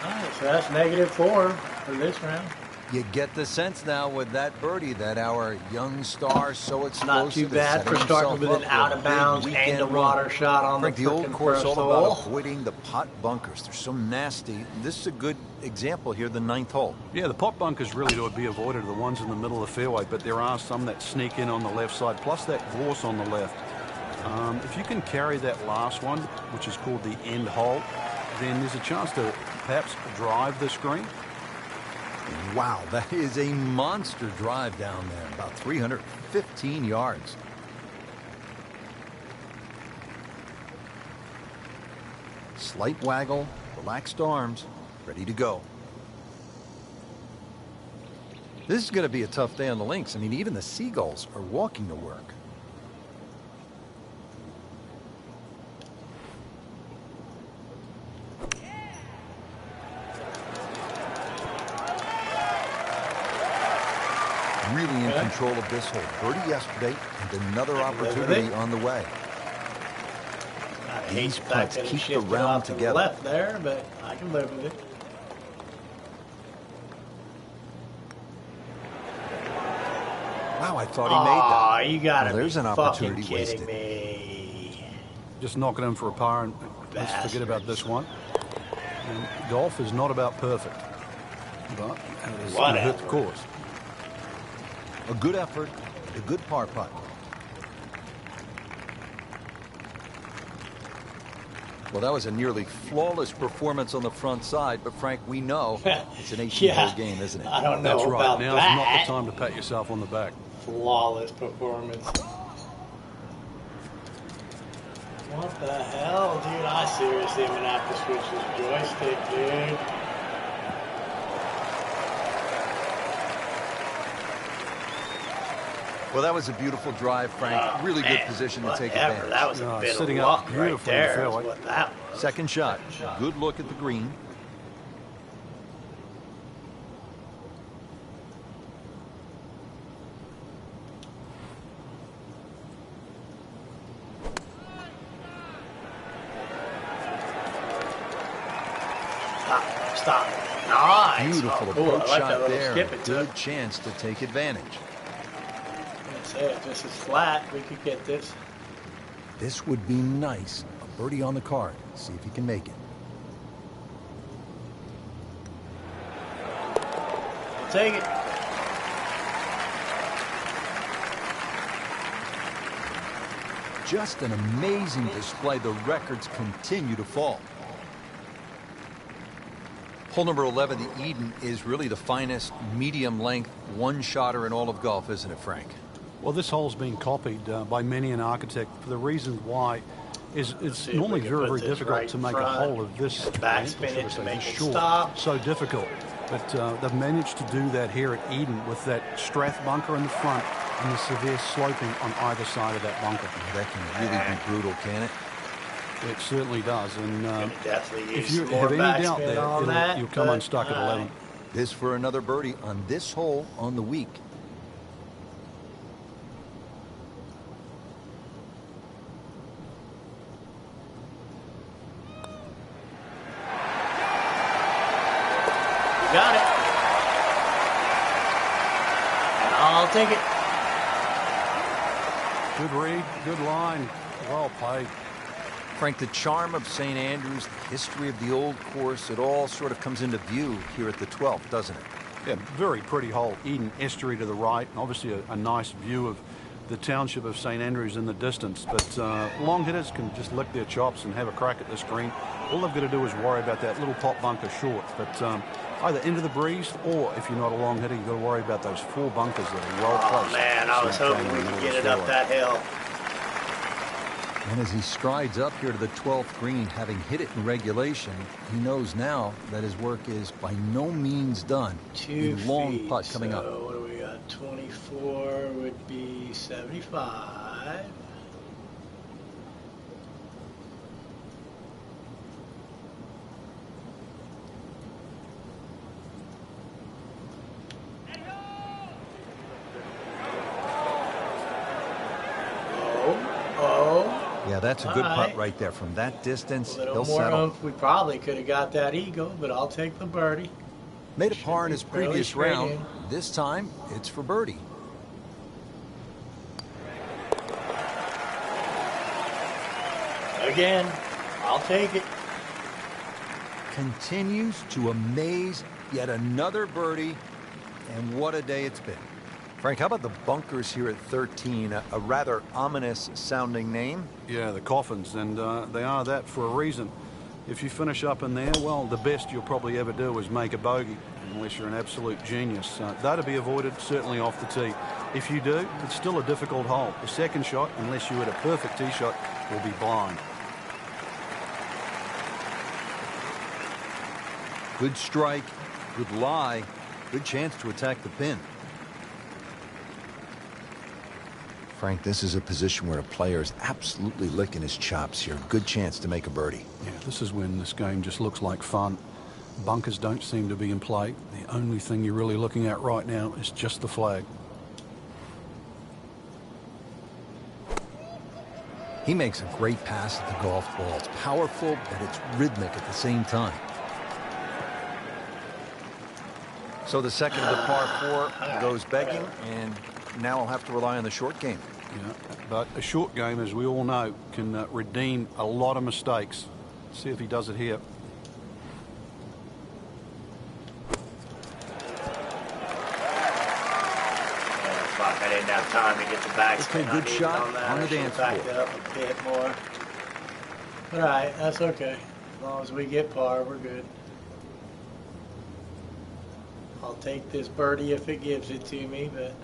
Alright, so that's -4 for this round. You get the sense now with that birdie that our young star so explosive. Not too is bad setting for starting himself with an up for out a of big bounds weekend and a run. water shot on Frank, the the old frickin' course first all about hole. avoiding the pot bunkers. They're so nasty. This is a good example here, the 9th hole. Yeah, the pot bunkers really to be avoided, the ones in the middle of the fairway, but there are some that sneak in on the left side, plus that gorse on the left. If you can carry that last one, which is called the end hole, then there's a chance to perhaps drive this green. Wow, that is a monster drive down there, about 315 yards. Slight waggle, relaxed arms, ready to go. This is going to be a tough day on the links. I mean, even the seagulls are walking to work. really in control of this hole. Birdie yesterday and another opportunity on the way. These putts keep the round together. To the left there, but I can live with it. Wow, I thought he made that. You gotta well, there's be an opportunity fucking kidding wasted. me. Just knocking him for a par, and let's forget about this one. And golf is not about perfect, but it is going to hit the course. A good effort, a good par putt. Well, that was a nearly flawless performance on the front side, but Frank, we know it's an 18-hole game, isn't it? I don't know That's right. about Now's that. not the time to pat yourself on the back. Flawless performance. What the hell, dude? I seriously am gonna have to switch this joystick, dude. Well, that was a beautiful drive, Frank. Really good position to take advantage. That was a bit sitting of up luck beautifully right there. in the fairway. What that was. Second shot. Good look at the green. Stop. Nice. Beautiful approach shot there. Good chance to take advantage. If this is flat, we could get this. This would be nice. A birdie on the card. See if he can make it. I'll take it. Just an amazing display. The records continue to fall. Hole number 11, the Eden, is really the finest medium-length one-shotter in all of golf, isn't it, Frank? Well, this hole's been copied by many an architect for the reason why is it's normally very, very difficult to make a hole of this backspin it to make it short. stop. So difficult. But they've managed to do that here at Eden with that Strath bunker in the front and the severe sloping on either side of that bunker. That can really be brutal, can it? It certainly does. And if you more have any doubt backspin there, you'll come unstuck at 11. This for another birdie on this hole on the week. Got it. And I'll take it. Good read, good line, well played. Frank, the charm of St. Andrews, the history of the old course, it all sort of comes into view here at the 12th, doesn't it? Yeah, very pretty hole. Eden estuary to the right, and obviously a nice view of the township of St. Andrews in the distance. But long hitters can just lick their chops and have a crack at this green. All they've got to do is worry about that little top bunker short. But either into the breeze, or if you're not a long hitter, you've got to worry about those four bunkers that are well placed. Oh man, I was hoping we could get it up that hill. And as he strides up here to the 12th green, having hit it in regulation, he knows now that his work is by no means done. 2 feet, long feet, putt coming up. What do we got? 24 would be 75. Yeah, that's a good putt right there. From that distance, he'll settle. We probably could have got that eagle, but I'll take the birdie. Made a par in his previous round. This time, it's for birdie. Again, I'll take it. Continues to amaze. Yet another birdie. And what a day it's been. Frank, how about the bunkers here at 13? A rather ominous sounding name. Yeah, the coffins, and they are that for a reason. If you finish up in there, well, the best you'll probably ever do is make a bogey, unless you're an absolute genius. That'll be avoided, certainly off the tee. If you do, it's still a difficult hole. The second shot, unless you hit a perfect tee shot, will be blind. Good strike, good lie, good chance to attack the pin. Frank, this is a position where a player is absolutely licking his chops here. Good chance to make a birdie. Yeah, this is when this game just looks like fun. Bunkers don't seem to be in play. The only thing you're really looking at right now is just the flag. He makes a great pass at the golf ball. It's powerful, but it's rhythmic at the same time. So the second of the par 4 goes begging, and now I'll have to rely on the short game. Yeah, but a short game, as we all know, can redeem a lot of mistakes. See if he does it here. Fuck, I didn't have time to get the backswing. Okay, good shot on the dance floor. Backed it up a bit more. All right, that's okay. As long as we get par, we're good. I'll take this birdie if it gives it to me, but...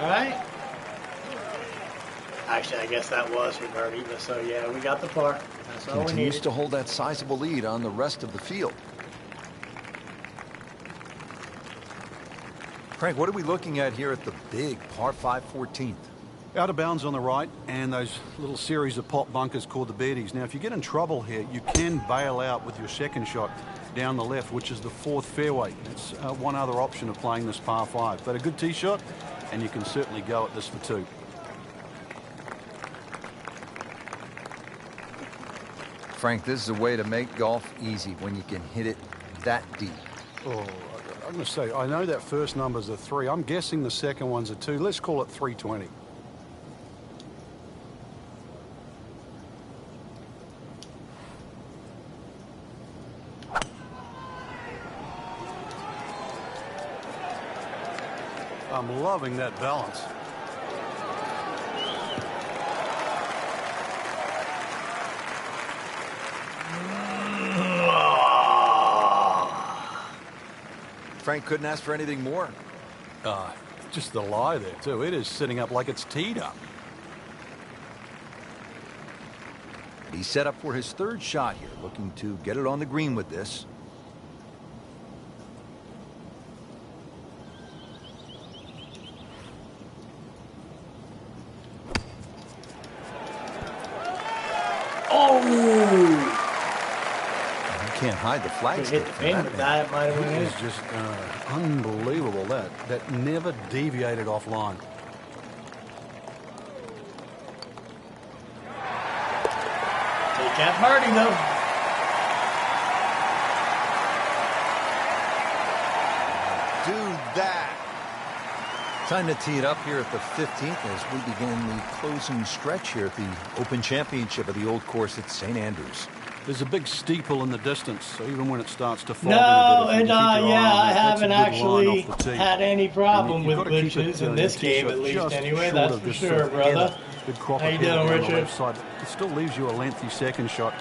All right. Actually, I guess that was your birdie, but so yeah, we got the par. That's all we Continues needed. to hold that sizable lead on the rest of the field. Frank, what are we looking at here at the big par 5 14th? Out of bounds on the right, and those little series of pop bunkers called the birdies. Now, if you get in trouble here, you can bail out with your second shot down the left, which is the 4th fairway. That's one other option of playing this par 5. But a good tee shot, and you can certainly go at this for 2. Frank, this is a way to make golf easy when you can hit it that deep. Oh, I'm going to say, I know that first number's a 3. I'm guessing the second one's a 2. Let's call it 320. I'm loving that balance. Frank couldn't ask for anything more. Just the lie there, too. It is sitting up like it's teed up. He's set up for his 3rd shot here, looking to get it on the green with this. Can't hide the flag Hit stick the for pin that, with man. that, it might have It been is it. just unbelievable that never deviated offline. Take that birdie, though. Do that. Time to tee it up here at the 15th as we begin the closing stretch here at the Open Championship of the Old Course at St. Andrews. There's a big steeple in the distance, so even when it starts to fog No, in a bit, if you and can keep your eye yeah, on I that, that's a haven't good line actually off the tee. had any problem And with you've got to keep it, glitches in this the game, tee at shot least just anyway. short That's of for this sure, end brother. Good crop How of you hill doing, on the Richard? left side. It still leaves you a lengthy second shot,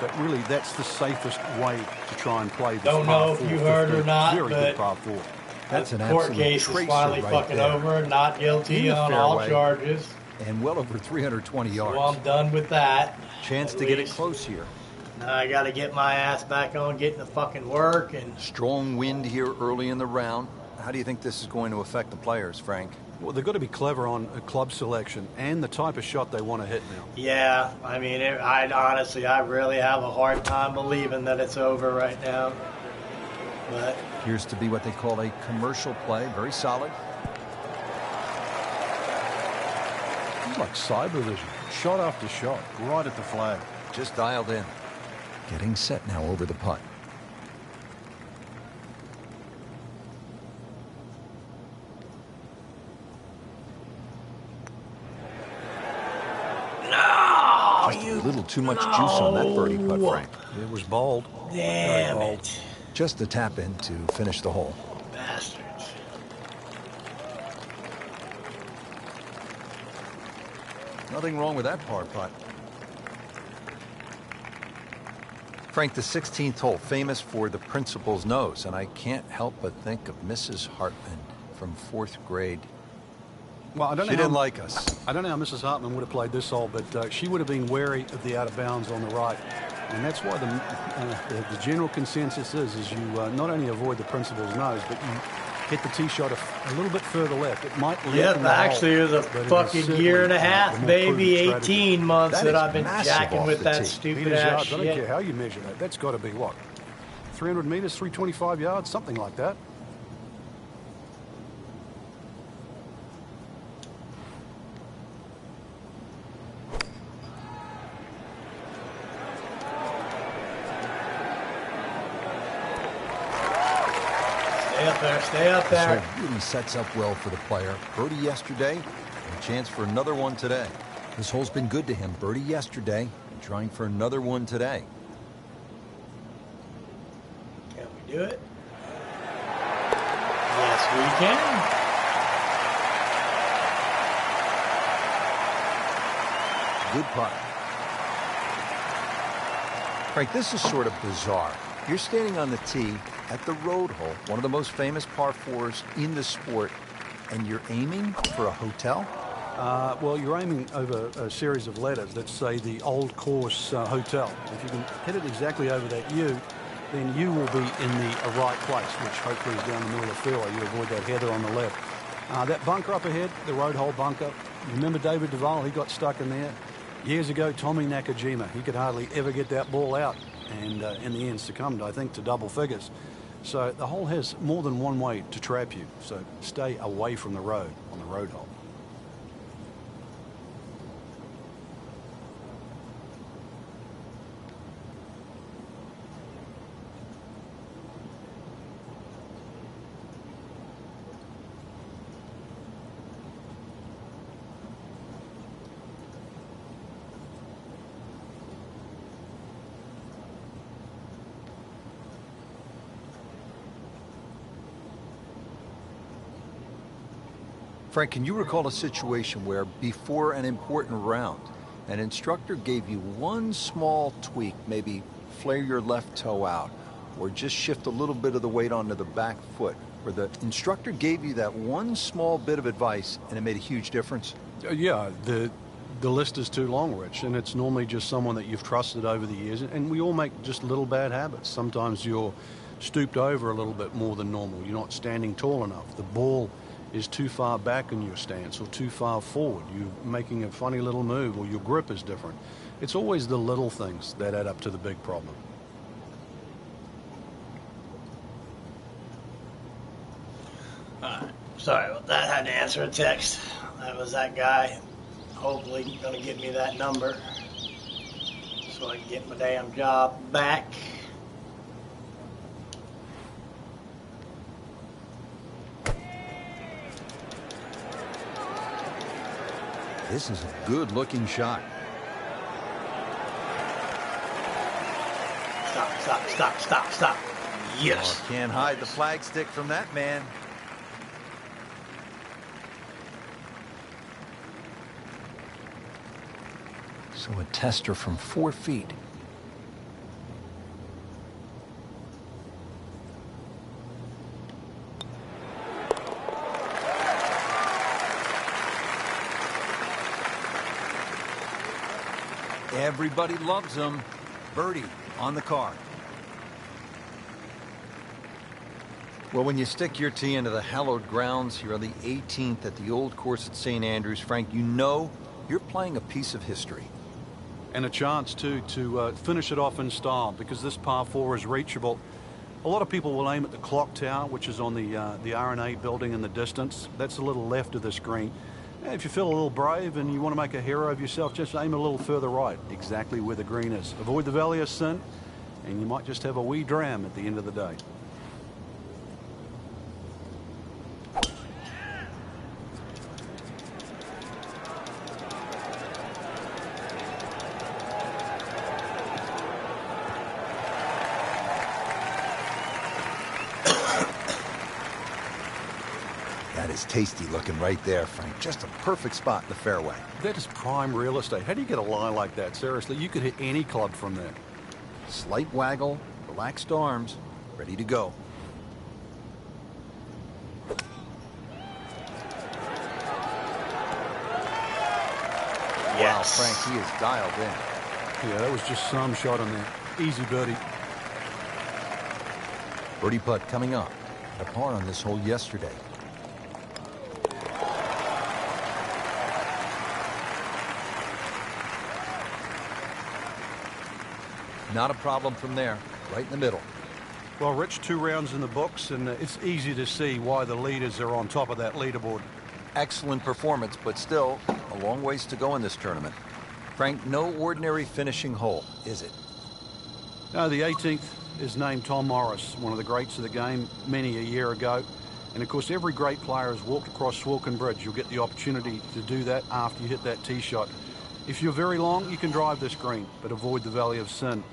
but really that's the safest way to try and play this Don't par know if 4. you heard or not, Very but good par 4. That's an court absolute case is tracer finally right fucking there. over. Not guilty In the on all fairway. charges. And well over 320 yards. So I'm done with that. Chance at to get it least. close here. Now I got to get my ass back on getting the fucking work. And Strong wind here early in the round. How do you think this is going to affect the players, Frank? Well, they've got to be clever on a club selection and the type of shot they want to hit now. yeah, I mean, I really have a hard time believing that it's over right now. But Appears to be what they call a commercial play. Very solid. It's like cyber vision. Shot after shot, right at the flag. Just dialed in. Getting set now over the putt. no, Just a little too much juice on that birdie putt, Frank. It was bold. Damn Very bold. it, Just the tap in to finish the hole. bastards. Nothing wrong with that par putt. Frank, the 16th hole, famous for the principal's nose, and I can't help but think of Mrs. Hartman from 4th grade. Well, I don't She know didn't how, like us. I don't know how Mrs. Hartman would have played this hole, but she would have been wary of the out of bounds on the right. And that's why the general consensus is you not only avoid the principal's nose, but you hit the tee shot a little bit further left. It might lead Yep, in the hole, actually, it was a but it is fucking certainly year and a the half, more maybe prudent strategy. 18 months That that is I've been massive jacking off with the that tee. stupid Meters ass yards, I don't care shit. how you measure that. That's got to be what? 300 meters, 325 yards, something like that. up there. Stay up This there. hole really sets up well for the player. Birdie yesterday, and a chance for another one today. This hole's been good to him. Birdie yesterday, and trying for another one today. Can we do it? Yes, we can. Good putt. Frank, this is sort of bizarre. You're standing on the tee at the road hole, one of the most famous par fours in the sport, and you're aiming for a hotel? Well, you're aiming over a series of letters that say the Old Course Hotel. If you can hit it exactly over that U, then you will be in the right place, which hopefully is down the middle of the fairway. You avoid that heather on the left. That bunker up ahead, the road hole bunker, you remember David Duval? He got stuck in there. Years ago, Tommy Nakajima, he could hardly ever get that ball out, and in the end succumbed, I think, to double figures. So the hole has more than one way to trap you, so stay away from the road on the road hole. Frank, can you recall a situation where before an important round, an instructor gave you one small tweak, maybe flare your left toe out, or just shift a little bit of the weight onto the back foot, where the instructor gave you that one small bit of advice and it made a huge difference? Yeah, the list is too long, Rich, and it's normally just someone that you've trusted over the years, and we all make just little bad habits. Sometimes you're stooped over a little bit more than normal. You're not standing tall enough. The ball is too far back in your stance or too far forward. You're making a funny little move, or your grip is different. It's always the little things that add up to the big problem. Sorry about that. I had to answer a text. That was that guy. Hopefully gonna give me that number so I can get my damn job back. This is a good-looking shot. Stop. Yes. Oh, can't hide the flag stick from that man. So a tester from 4 feet. Everybody loves him. Birdie on the card. Well, when you stick your tee into the hallowed grounds here on the 18th at the old course at St. Andrews, Frank, you know you're playing a piece of history. And a chance, too, to finish it off in style, because this par 4 is reachable. A lot of people will aim at the clock tower, which is on the R&A building in the distance. That's a little left of this green. If you feel a little brave and you want to make a hero of yourself, just aim a little further right, exactly where the green is. Avoid the valley of sin, and you might just have a wee dram at the end of the day. That is tasty looking right there, Frank. Just a perfect spot in the fairway. That is prime real estate. How do you get a lie like that? Seriously, you could hit any club from there. Slight waggle, relaxed arms, ready to go. Yes. Wow, Frank, he is dialed in. Yeah, that was just some shot on there. Easy birdie. Birdie putt coming up. Had a par on this hole yesterday. Not a problem from there, right in the middle. Well, Rich, 2 rounds in the books, and it's easy to see why the leaders are on top of that leaderboard. Excellent performance, but still a long ways to go in this tournament. Frank, no ordinary finishing hole, is it? No, the 18th, is named Tom Morris, one of the greats of the game many a year ago. And of course, every great player has walked across Swilcan Bridge. You'll get the opportunity to do that after you hit that tee shot. If you're very long, you can drive this green, but avoid the Valley of Sin.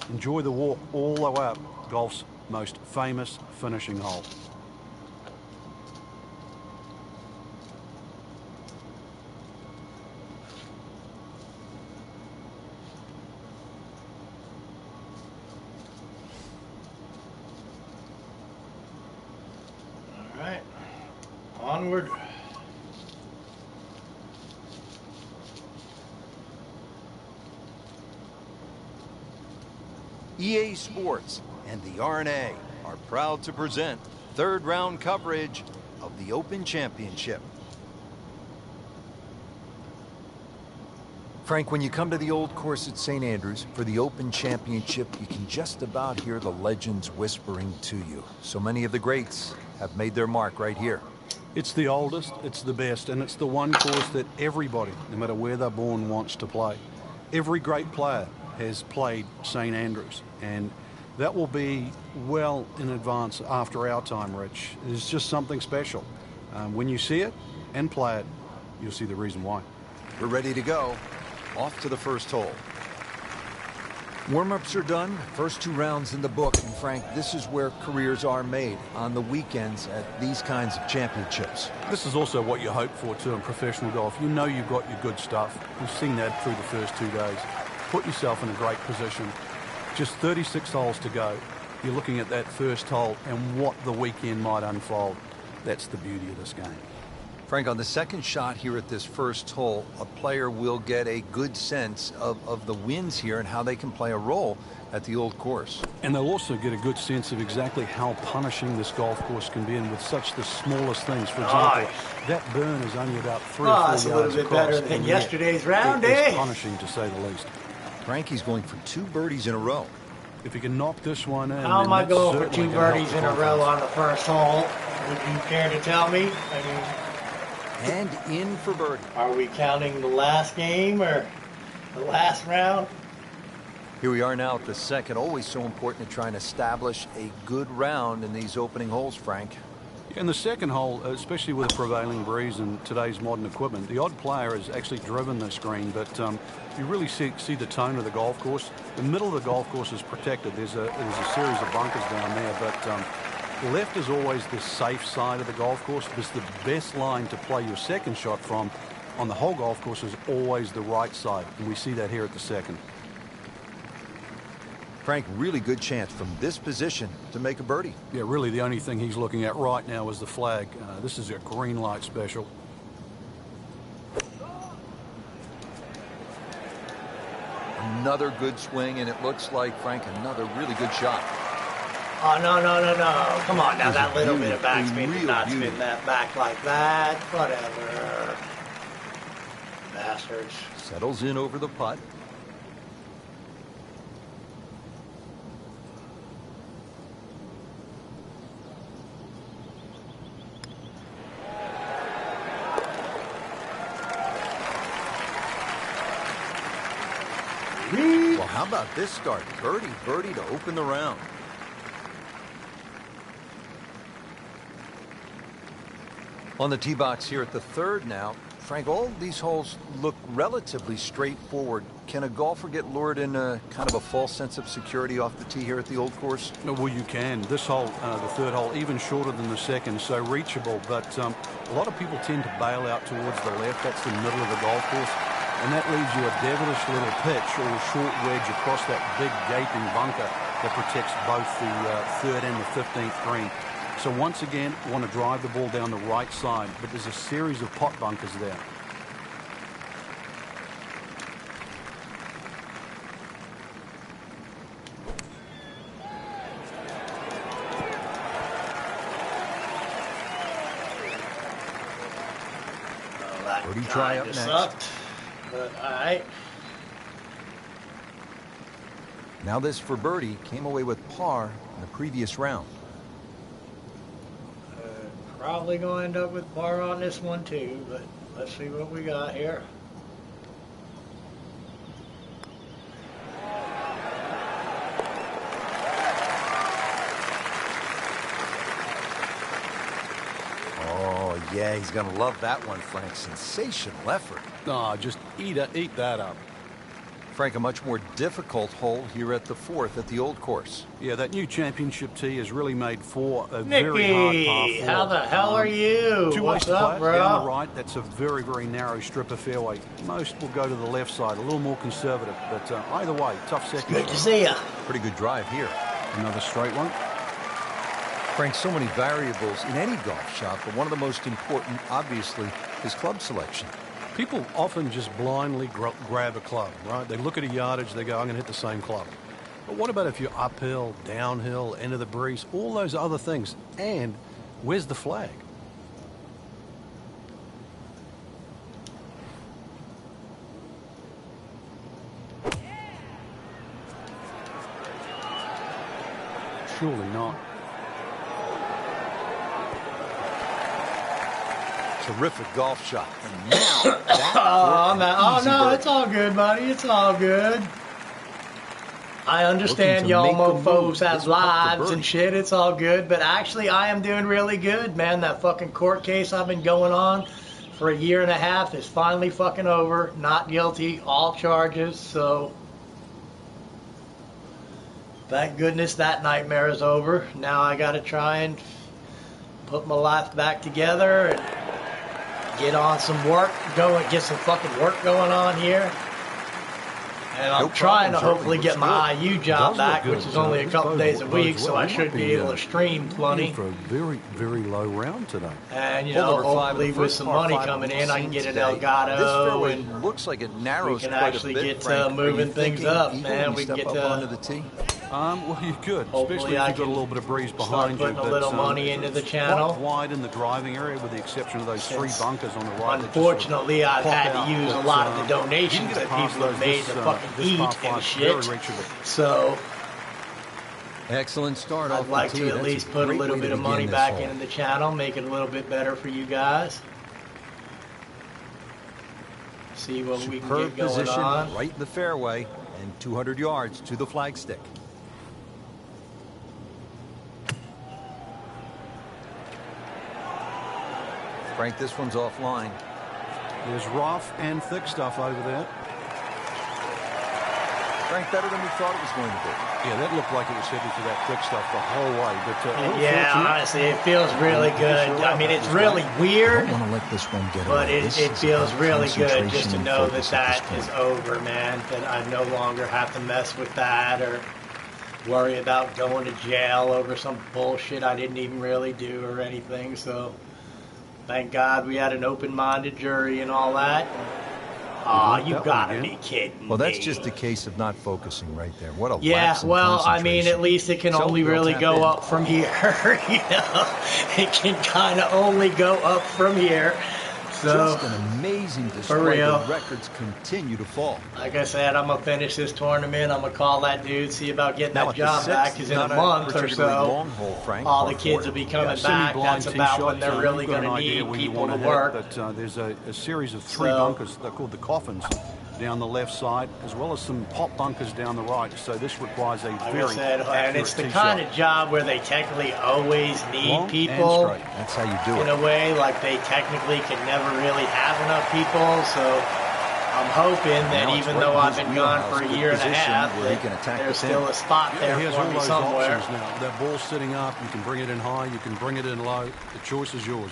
Enjoy the walk all the way up golf's most famous finishing hole. All right, onward. EA Sports and the RNA are proud to present third round coverage of the Open Championship. Frank, when you come to the old course at St. Andrews for the Open Championship, you can just about hear the legends whispering to you. So many of the greats have made their mark right here. It's the oldest, it's the best, and it's the one course that everybody, no matter where they're born, wants to play. Every great player has played St. Andrews, and that will be well in advance after our time, Rich. It's just something special. When you see it and play it, you'll see the reason why. We're ready to go. Off to the first hole. Warm-ups are done. First 2 rounds in the book. And Frank, this is where careers are made, on the weekends at these kinds of championships. This is also what you hope for, too, in professional golf. You know you've got your good stuff. We've seen that through the first 2 days. Put yourself in a great position. Just 36 holes to go. You're looking at that first hole and what the weekend might unfold. That's the beauty of this game. Frank, on the second shot here at this first hole, a player will get a good sense of the winds here and how they can play a role at the old course. And they'll also get a good sense of exactly how punishing this golf course can be, and with such the smallest things. For example, that burn is only about 3 or 4 yards across. That's a little bit better than yesterday's round, It's punishing, to say the least. Frankie's going for 2 birdies in a row. If he can knock this one in, how am I going for 2 birdies in a row on the first hole? Would you care to tell me? I mean, and in for birdie. Are we counting the last game or the last round? Here we are now at the second. Always so important to try and establish a good round in these opening holes, Frank. In the second hole, especially with a prevailing breeze and today's modern equipment, the odd player has actually driven this green, but you really see the tone of the golf course. The middle of the golf course is protected. There's a series of bunkers down there, but left is always the safe side of the golf course, because the best line to play your second shot from on the whole golf course is always the right side, and we see that here at the second. Frank, really good chance from this position to make a birdie. Yeah, really the only thing he's looking at right now is the flag. This is a green light special. Another good swing, and it looks like, Frank, another really good shot. Oh, no. Come on now, that little bit of backspin did not spin that back like that. Whatever. Bastards. Settles in over the putt. Well, how about this start? Birdie to open the round. On the tee box here at the third now. Frank, all these holes look relatively straightforward. Can a golfer get lured in kind of a false sense of security off the tee here at the old course? Well, you can. This hole, the third hole, even shorter than the second, so reachable. But a lot of people tend to bail out towards the left. That's the middle of the golf course. And that leaves you a devilish little pitch or a short wedge across that big gaping bunker that protects both the third and the 15th green. So once again, want to drive the ball down the right side, but there's a series of pot bunkers there. Birdie try up next. Sucked, but all right. Now this for birdie, came away with par in the previous round. Probably going to end up with par on this one too, but let's see what we got here. Yeah, he's going to love that one, Frank. Sensational effort. Oh, just eat that up. Frank, a much more difficult hole here at the 4th at the Old Course. Yeah, that new championship tee has really made 4 a Nicky, very hard par 4. how the hell are you? Two ways What's to up, play it. bro? Down the right, that's a very, very narrow strip of fairway. Most will go to the left side, a little more conservative. But either way, tough second. Good to see ya. Pretty good drive here. Another straight one. Frank, so many variables in any golf shot, but one of the most important, obviously, is club selection. People often just blindly grab a club, right? They look at a yardage, they go, I'm going to hit the same club. But what about if you're uphill, downhill, end of the breeze, all those other things? And where's the flag? Surely not. Terrific golf shot. And now, that Oh no, it's all good, buddy. It's all good. I understand y'all mofos have lives and shit. It's all good. But actually, I am doing really good, man. That fucking court case I've been going on for a year and a half is finally fucking over. Not guilty. All charges. So, thank goodness that nightmare is over. Now I got to try and put my life back together and get on some work, get some fucking work going on here. And I'm trying to hopefully get my IU job back, which is only a couple days a week, so I should be able to stream plenty. For a very, very low round today. And, you know, hopefully with some money coming in, I can get an Elgato, and looks like it narrows we can quite actually a bit, get Frank. moving things up, man. We can get onto the tee. Well, you could, hopefully especially if you've got a little bit of breeze behind you. Start putting a little money into the channel. Quite wide in the driving area, with the exception of those 3 bunkers on the right. Unfortunately, I've had to use a lot of the donations that people have made to fucking eat and shit. So excellent start. I'd like to at least put a little bit of money back into the channel, make it a little bit better for you guys. See what we can get going position on. right in the fairway and 200 yards to the flagstick. Frank, this one's offline. There's rough and thick stuff over there. Frank, better than we thought it was going to be. Yeah, that looked like it was headed to that thick stuff the whole way. But yeah, honestly, it feels really good. I mean, it's really weird, I don't want to let this one get but away. it feels really good just to know that that is over, man. That I no longer have to mess with that or worry about going to jail over some bullshit I didn't even really do or anything. So thank God we had an open-minded jury and all that. Aw, you gotta be kidding me. Well, that's just a case of not focusing right there. What a yeah, lapse in well, I mean, concentration. at least it can only really go up from here. You know, it can kind of only go up from here. So, just an amazing display. for real. The records continue to fall. Like I said, I'm gonna finish this tournament. I'm gonna call that dude, see about getting Now that at the job back. sixth, Because in not a month or particularly so, long hole, Frank, all par the kids four. will be coming back. Semi-blind That's about when they're tee-shot, really you've got gonna an idea need where you people to want hit it, work. But there's a series of 3 So- bunkers. They're called the coffins down the left side, as well as some pop bunkers down the right. So this requires a Like very I said, and accurate it's the tee kind shot. of job where they technically always need Long and people. straight. That's how you do In it. a way, like they technically can never really have enough people, so I'm hoping that Now it's even right though in I've his been gone wheelhouse, for a good year and a position half, where he that can attack there's the still pin. a spot Yeah, there here's for all me those somewhere. options now. That ball's sitting up. You can bring it in high. You can bring it in low. The choice is yours.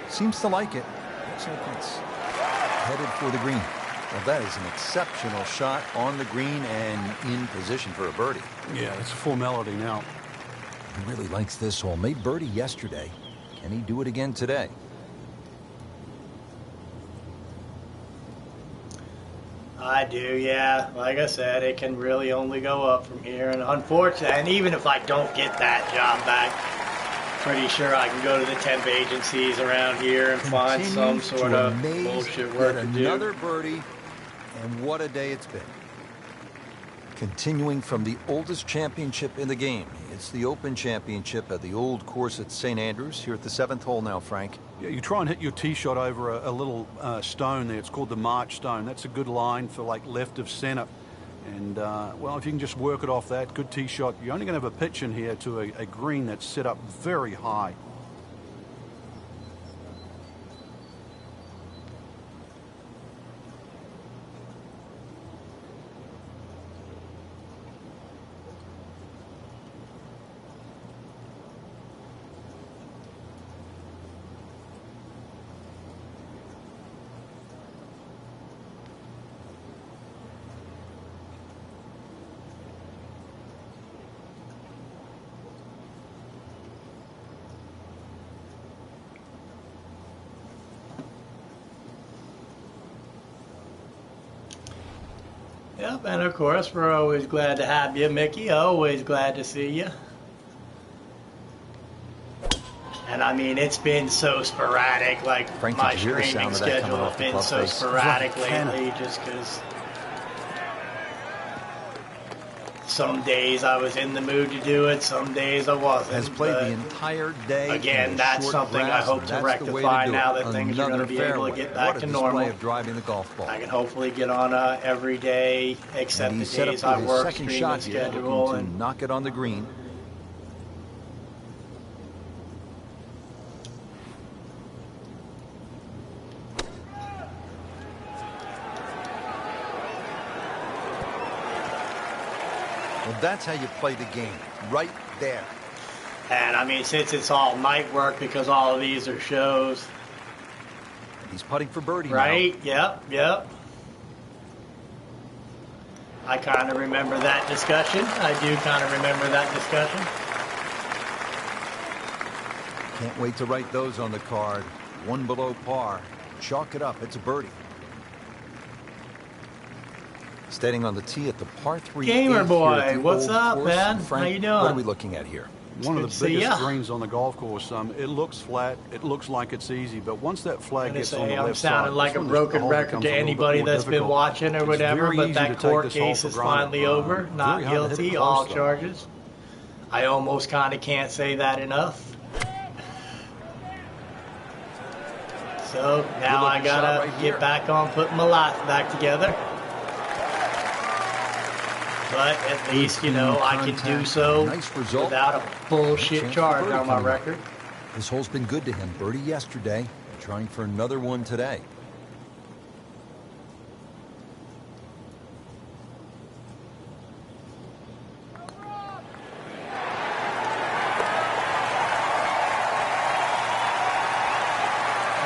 Seems to like it. Looks like it's headed for the green. Well, that is an exceptional shot on the green and in position for a birdie. Yeah, it's a formality now. He really likes this hole. Made birdie yesterday. Can he do it again today? I do, yeah. Like I said, it can really only go up from here. And unfortunately, and even if I don't get that job back, pretty sure I can go to the temp agencies around here and find some sort of bullshit work to do. Another birdie, and what a day it's been. Continuing from the oldest championship in the game. It's the Open Championship at the Old Course at St. Andrews. Here at the 7th hole now, Frank. Yeah, you try and hit your tee shot over a little stone there. It's called the March stone. That's a good line for like left of center. And, well, if you can just work it off that, good tee shot, you're only going to have a pitch in here to a green that's set up very high. Yep, and of course, we're always glad to have you, Mickey. Always glad to see you. And I mean, it's been so sporadic, like Frank, my did you hear the streaming sound of that coming schedule off has the been club so face? sporadic Right, lately, just because some days I was in the mood to do it, some days I wasn't. Has played but the entire day. again, that's short something I grass, hope and to that's the way rectify do now it. that things are going to be able to Fairway. get back What to a display normal. of driving the golf ball. I can hopefully get on every day except And the he's set up days for I his work second streaming shot here, schedule. looking to And knock it on the green. Well, that's how you play the game, right there. And I mean, since it's all night work because all of these are shows, He's putting for birdie right? Yep. I kind of remember that discussion. I do kind of remember that discussion. now. Can't wait to write those on the card. One below par. Chalk it up. It's a birdie. Standing on the tee at the par 3. Gamer eighth boy, here at the what's Old up, Course. man? Frank, How you doing? What are we looking at here? One good of to the see biggest ya. greens on the golf course. It looks flat. It looks like it's easy, but once that flag I'm gonna gets on the say I'm left side, sounding like this a one is- broken the hole record becomes to a little bit anybody more that's been difficult. watching or It's whatever, very but easy to that take court this hole case for is granted. finally over. Very Not hard to hit guilty, it all close, though. charges. I almost kind of can't say that enough. So now I looking shot gotta right here. get back on putting my life back together. But at least, you know, I can do Contact. so Nice result. without a bullshit Chance for charge birdie on my coming up. record. This hole's been good to him. Birdie yesterday. Trying for another one today.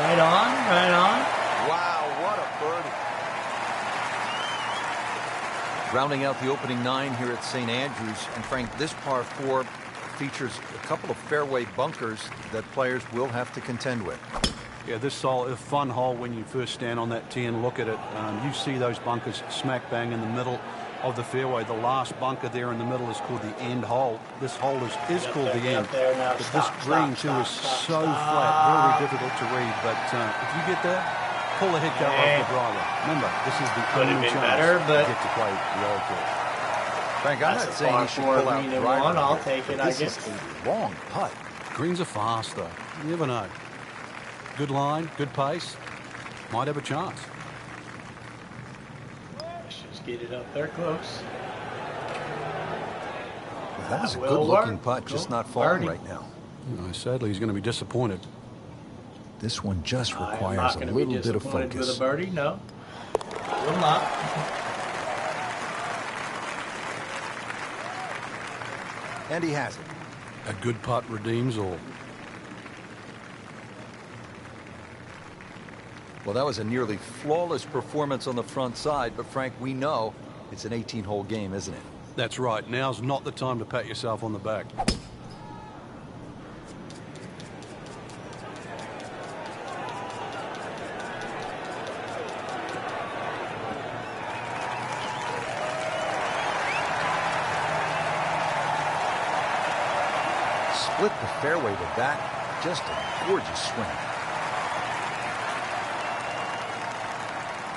Right on, right on. Wow, what a birdie. Rounding out the opening 9 here at St. Andrews. And Frank, this par 4 features a couple of fairway bunkers that players will have to contend with. Yeah, this is a fun hole when you first stand on that tee and look at it. You see those bunkers smack bang in the middle of the fairway. The last bunker there in the middle is called the end hole. This hole is called the end. But this green too is so flat, very difficult to read. But if you get there, pull the head cover off the driver. Remember, this is the Could have only been chance better, but to get to play the old course. Frank, I'm That's not a saying par he should 4 pull out green and driver one. I'll here, take it, but I this guess. is a long putt. Greens are fast though. You never know. Good line, good pace. Might have a chance. Let's just get it up there close. That was a will good-looking work. putt, just Cool. not falling Birdie. right now. Sadly, he's going to be disappointed. This one just I'm not requires a going to be little bit of disappointed with focus. a birdie, no. Will not. And he has it. A good putt redeems all. Well, that was a nearly flawless performance on the front side, but Frank, we know it's an 18-hole game, isn't it? That's right. Now's not the time to pat yourself on the back. Split the fairway to that. Just a gorgeous swing.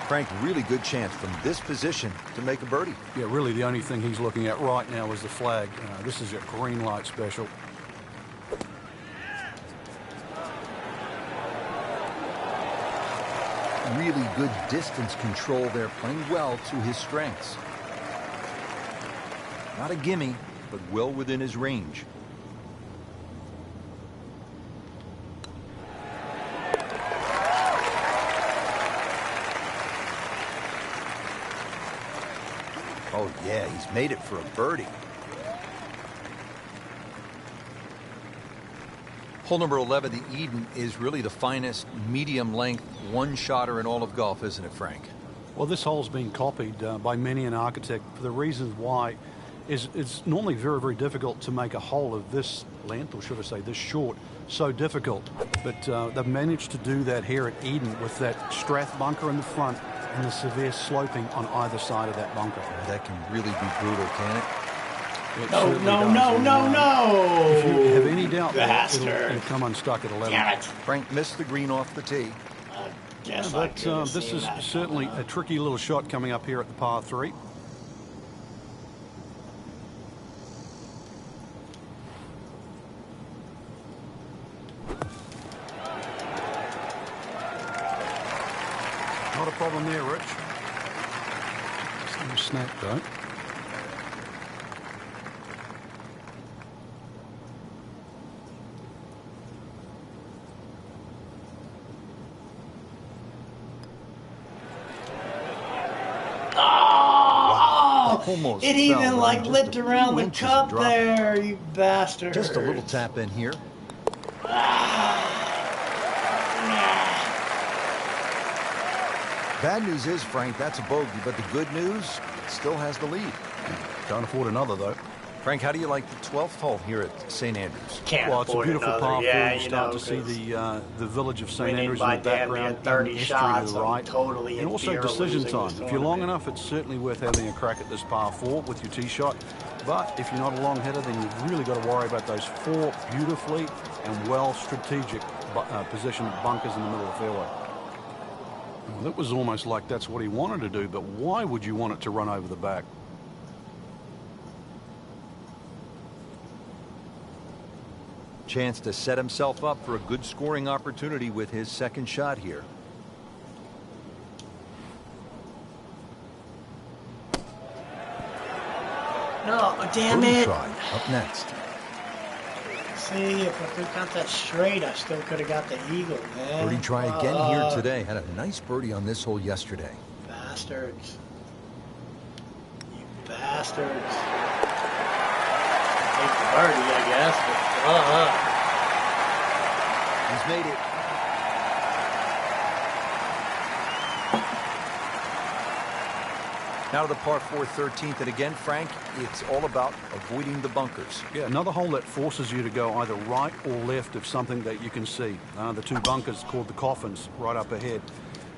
Frank, really good chance from this position to make a birdie. Yeah, really the only thing he's looking at right now is the flag. This is a green light special. Really good distance control there, playing well to his strengths. Not a gimme, but well within his range. Oh yeah, he's made it for a birdie. Hole number 11, the Eden, is really the finest medium-length one-shotter in all of golf, isn't it, Frank? Well, this hole's been copied by many an architect for the reasons why it's normally very, very difficult to make a hole of this length, or should I say this short, so difficult. But they've managed to do that here at Eden with that Strath bunker in the front and the severe sloping on either side of that bunker. That can really be brutal, can it? No. If you have any doubt that it'll come unstuck at 11. Damn it. Frank missed the green off the tee. But this is certainly a tricky little shot coming up here at the par 3. Not a problem there, Rich. Some snap though. Almost it even fell, like just lipped a few around the inches cup drop. there, you bastard. Just a little tap in here. Bad news is, Frank, that's a bogey, but the good news, it still has the lead. Can't afford another though. Frank, how do you like the 12th hole here at St. Andrews? Can't Well, it's a afford beautiful another. par 4. Yeah, You start to see the village of St. winning Andrews in by the damn near background, 30 and estuary shots, to the I'm right, totally and in also fear of decision losing time. this If you're long tournament. enough, it's certainly worth having a crack at this par 4 with your tee shot. But if you're not a long hitter, then you've really got to worry about those 4 beautifully and well strategic positioned bunkers in the middle of the fairway. Well, that was almost like that's what he wanted to do, but why would you want it to run over the back? Chance to set himself up for a good scoring opportunity with his second shot here. No, damn Birdie it. try up next. See, if I could have got that straight, I still could have got the eagle, man. Birdie try again here today. Had a nice birdie on this hole yesterday. Bastards. You bastards. Take the birdie, I guess, but, He's made it. Now to the par 4 13th, and again, Frank, it's all about avoiding the bunkers. Yeah, another hole that forces you to go either right or left of something that you can see. The 2 bunkers called the coffins right up ahead.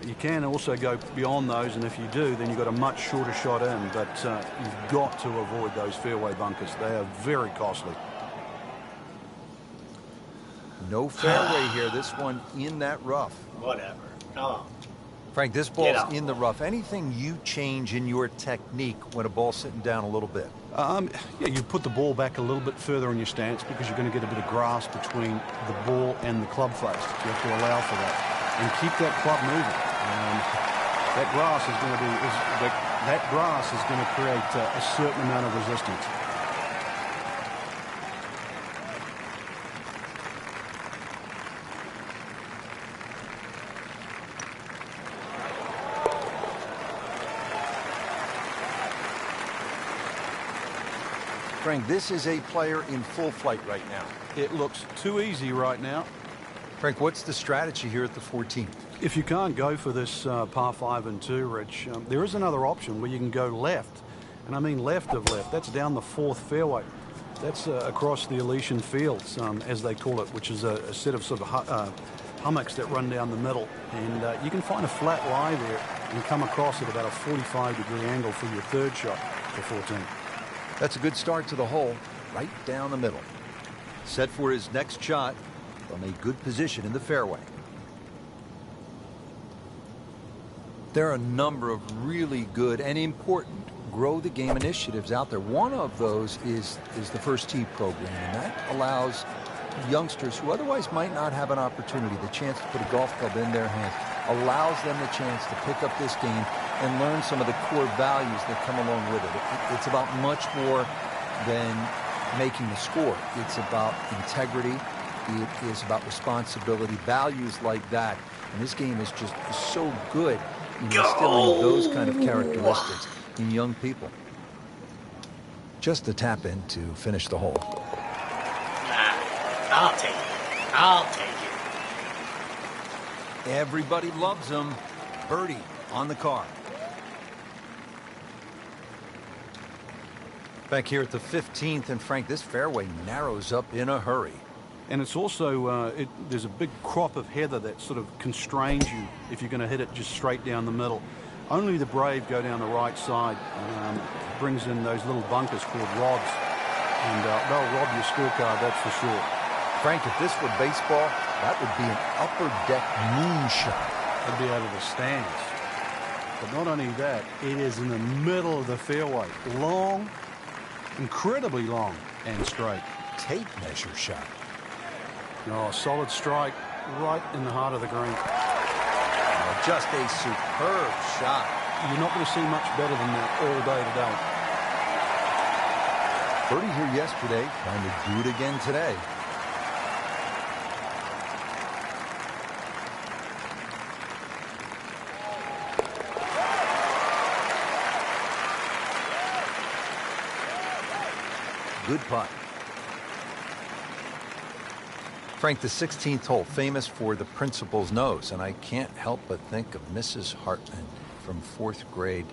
You can also go beyond those, and if you do, then you've got a much shorter shot in, but you've got to avoid those fairway bunkers. They are very costly. No fairway here. This one in that rough. whatever. Come on. Frank, this ball's in the rough. Anything you change in your technique when a ball's sitting down a little bit? Yeah, you put the ball back a little bit further in your stance because you're going to get a bit of grass between the ball and the club face. You have to allow for that and keep that club moving. That grass is going to be that grass is going to create a certain amount of resistance. Frank, this is a player in full flight right now. It looks too easy right now. Frank, what's the strategy here at the 14th? If you can't go for this par 5 and 2, Rich, there is another option where you can go left. And I mean left of left. That's down the 4th fairway. That's across the Elysian Fields, as they call it, which is a set of sort of hummocks that run down the middle. And you can find a flat lie there and come across at about a 45-degree angle for your 3rd shot for 14. That's a good start to the hole, right down the middle. Set for his next shot from a good position in the fairway. There are a number of really good and important grow the game initiatives out there. One of those is the First Tee program, and that allows youngsters who otherwise might not have an opportunity, the chance to put a golf club in their hand, allows them the chance to pick up this game and learn some of the core values that come along with it. It's about much more than making the score. It's about integrity. It is about responsibility, values like that. And this game is just so good in instilling those kind of characteristics in young people. Just a tap in to finish the hole. I'll take it. I'll take it. Everybody loves him. Birdie on the card. Back here at the 15th, and Frank, this fairway narrows up in a hurry. And it's also, there's a big crop of heather that sort of constrains you if you're going to hit it just straight down the middle. Only the brave go down the right side. Brings in those little bunkers called rods. And they'll rob your scorecard, that's for sure. Frank, if this were baseball, that would be an upper deck moonshot. It'd be out of the stands. But not only that, it is in the middle of the fairway. Long, incredibly long and straight. Tape measure shot. Oh, solid strike right in the heart of the green. Oh, just a superb shot. You're not going to see much better than that all day today. Birdie here yesterday, trying to do it again today. Good putt. Frank, the 16th hole, famous for the principal's nose, and I can't help but think of Mrs. Hartman from 4th grade.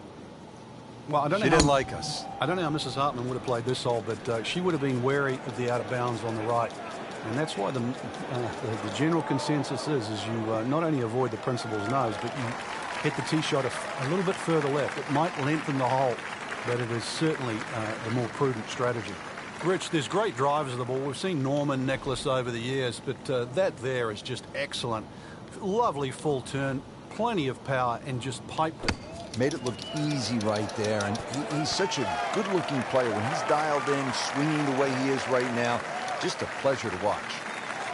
Well, I don't know. She didn't like us. I don't know how Mrs. Hartman would have played this hole, but she would have been wary of the out of bounds on the right. And that's why the general consensus is you not only avoid the principal's nose, but you hit the tee shot a little bit further left. It might lengthen the hole, but it is certainly the more prudent strategy. Rich, there's great drivers of the ball. We've seen Norman, Nicholas over the years, but that there is just excellent. Lovely full turn, plenty of power, and just piped it. Made it look easy right there, and he's such a good-looking player. When he's dialed in, swinging the way he is right now, just a pleasure to watch.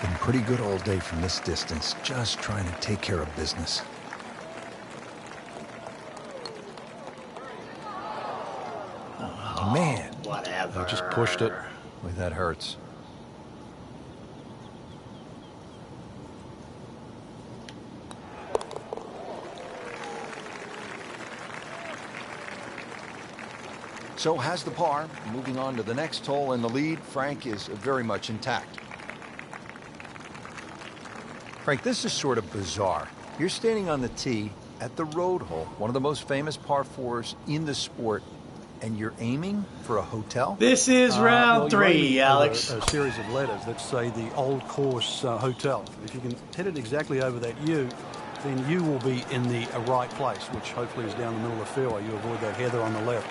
Been pretty good all day from this distance, just trying to take care of business. Oh, man. Whatever. I just pushed it. Boy, that hurts. So has the par. Moving on to the next hole, and the lead, Frank, is very much intact. Frank, this is sort of bizarre. You're standing on the tee at the road hole, one of the most famous par fours in the sport, and you're aiming for a hotel? This is round 3, Alex. A series of letters that say the Old Course Hotel. If you can hit it exactly over that U, then you will be in the right place, which hopefully is down the middle of the fairway. You avoid that heather on the left.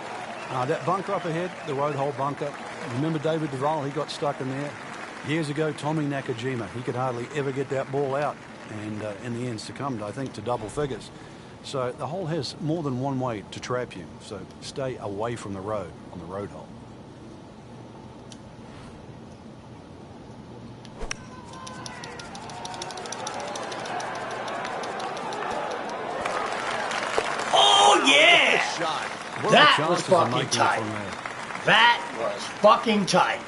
That bunker up ahead, the road hole bunker. Remember David Duval? He got stuck in there. Years ago, Tommy Nakajima, he could hardly ever get that ball out, and in the end succumbed, I think, to double figures. So the hole has more than one way to trap you, so stay away from the road on the road hole. Oh, yeah! Shot. That was fucking tight. That was fucking tight.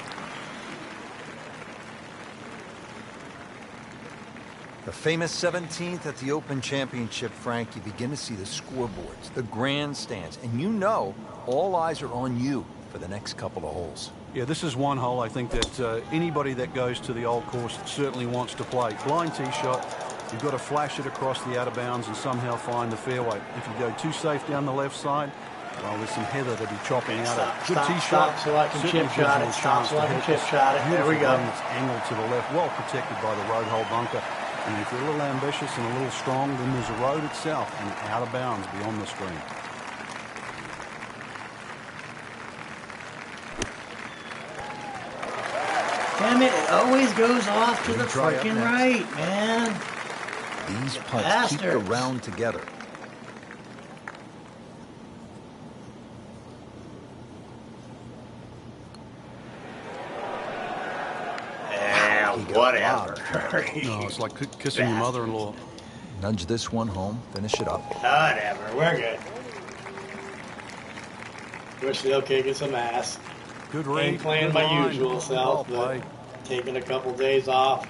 The famous 17th at the Open Championship, Frank. You begin to see the scoreboards, the grandstands, and you know all eyes are on you for the next couple of holes. Yeah, this is one hole I think that anybody that goes to the Old Course certainly wants to play. Blind tee shot, you've got to flash it across the out of bounds and somehow find the fairway. If you go too safe down the left side, well, there's some heather to be chopping out of. Good tee shot. Stop so I can chip shot it. Stop so I can chip shot it. There we go. It's angled to the left, well protected by the road hole bunker. And if you're a little ambitious and a little strong, then there's a road itself and out of bounds beyond the screen. Damn it always goes off to the fucking right, man. These putts keep the round together. Whatever. No, it's like kissing your mother-in-law. Nudge this one home, finish it up. Whatever, we're good. We're still kicking some ass. Good read. Ain't playing Good my line. usual self, Well but played. taking a couple days off.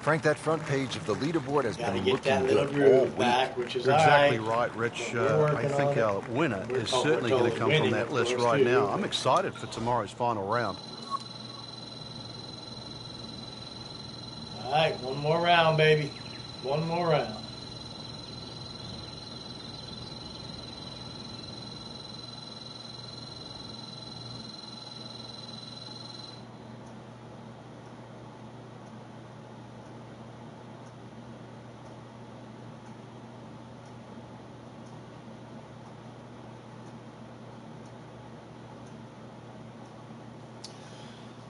Frank, that front page of the leaderboard has Got to been get looking that little good all groove week. back, which is You're all exactly right. right, Rich. We're I working think on our winner We're- is oh, we're certainly going to totally come from winning, that of list course, right too. now. I'm excited for tomorrow's final round. All right, one more round, baby. One more round.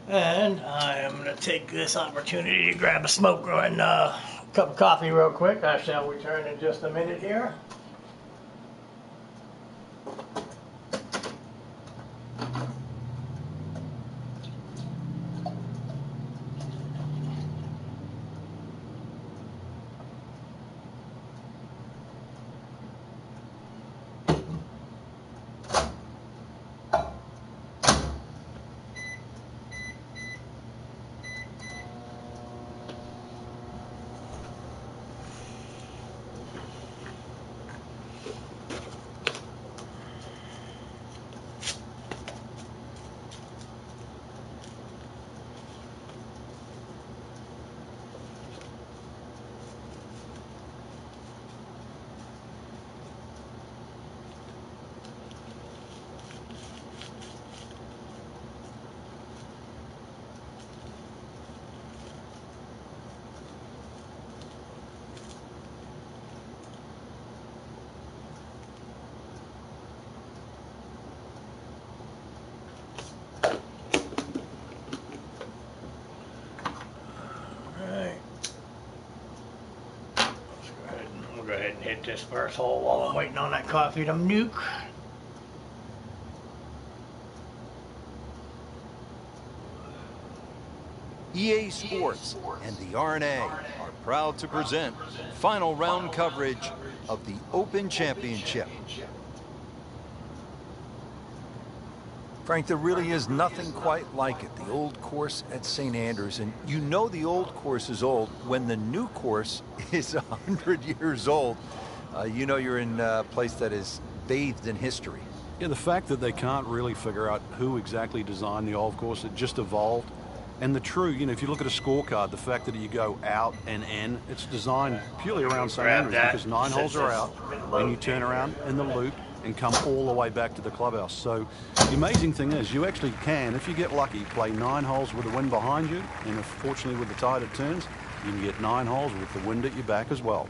And I am going to take this opportunity to grab a smoke and a cup of coffee real quick. I shall return in just a minute here. Go ahead and hit this first hole while I'm waiting on that coffee to nuke. EA Sports and the RNA are proud to present final round coverage of the Open Championship. Frank, there really is nothing quite like it. The old course at St. Andrews, and you know the old course is old when the new course is 100 years old. You know you're in a place that is bathed in history. Yeah, the fact that they can't really figure out who exactly designed the golf course, it just evolved. And the true, you know, if you look at a scorecard, the fact that you go out and in, it's designed purely around St. Andrews because 9 holes are out, and you turn around in the loop and come all the way back to the clubhouse. So the amazing thing is you actually can, if you get lucky, play 9 holes with the wind behind you, and if fortunately with the tide it turns, you can get 9 holes with the wind at your back as well.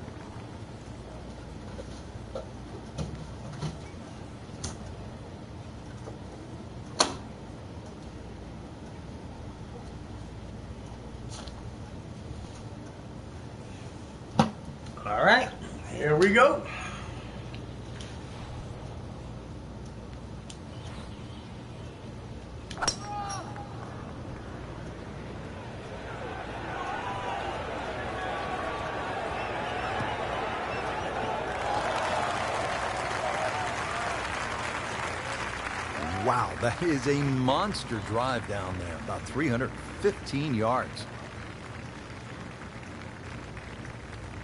All right, here we go. Wow, that is a monster drive down there, about 315 yards.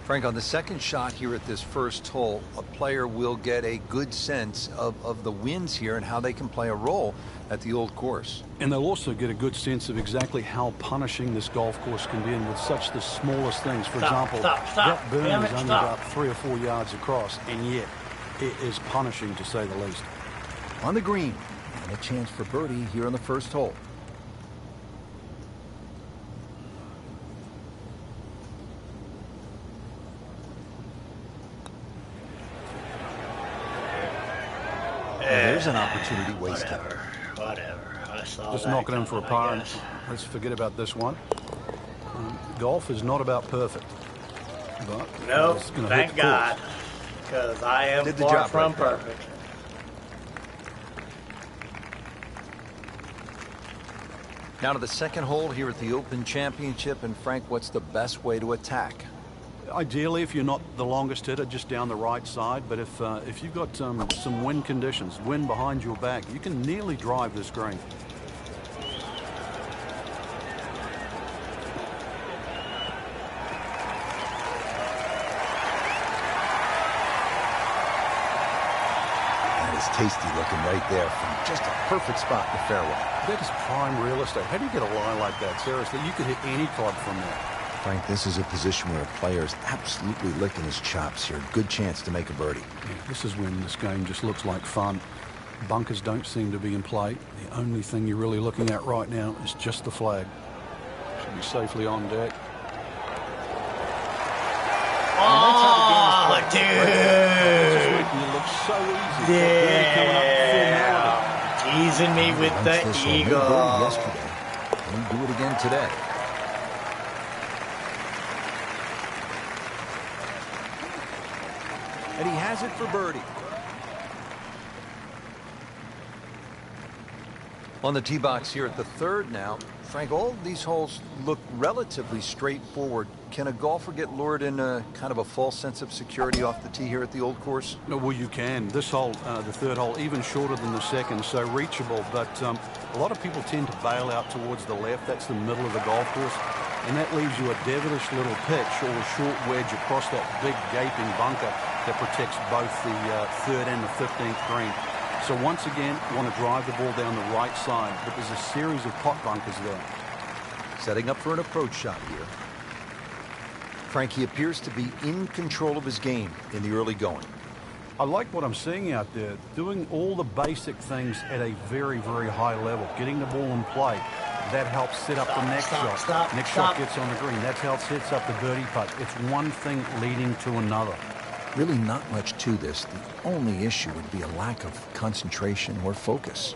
Frank, on the second shot here at this first hole, a player will get a good sense of the winds here and how they can play a role at the old course. And they'll also get a good sense of exactly how punishing this golf course can be, and with such the smallest things. For example, that berm is only about 3 or 4 yards across, and yet it is punishing to say the least. On the green, and a chance for birdie here on the first hole. There's an opportunity wasted. Whatever. I saw Just that knock it in for a coming, par, I and guess. let's forget about this one. Golf is not about perfect. But No, it's gonna hit thank the course. God, because I am Did the far job from right. perfect. Now to the second hole here at the Open Championship. And Frank, what's the best way to attack? Ideally, if you're not the longest hitter, just down the right side. But if you've got some wind conditions, wind behind your back, you can nearly drive this green. tasty looking right there from just a perfect spot in the fairway. That is prime real estate. How do you get a line like that? Seriously, you could hit any club from there. Frank, this is a position where a player is absolutely licking his chops here. Good chance to make a birdie. Yeah, this is when this game just looks like fun. Bunkers don't seem to be in play. The only thing you're really looking at right now is just the flag. Should be safely on deck. Oh, dude! It's making it look so easy. Yeah. Teasing me with the eagle. Yesterday. He'll do it again today. And he has it for birdie. On the tee box here at the third now. Frank, all of these holes look relatively straightforward. Can a golfer get lured in a kind of a false sense of security off the tee here at the old course? No, well, you can. This hole, the third hole, even shorter than the second, so reachable. But a lot of people tend to bail out towards the left. That's the middle of the golf course. And that leaves you a devilish little pitch or a short wedge across that big gaping bunker that protects both the third and the 15th green. So once again, you want to drive the ball down the right side, but there's a series of pot bunkers there. Setting up for an approach shot here. Frank, he appears to be in control of his game in the early going. I like what I'm seeing out there, doing all the basic things at a very, very high level, getting the ball in play. That helps set up the next shot. Next shot gets on the green. That's how it sets up the birdie putt. It's one thing leading to another. Really not much to this. The only issue would be a lack of concentration or focus.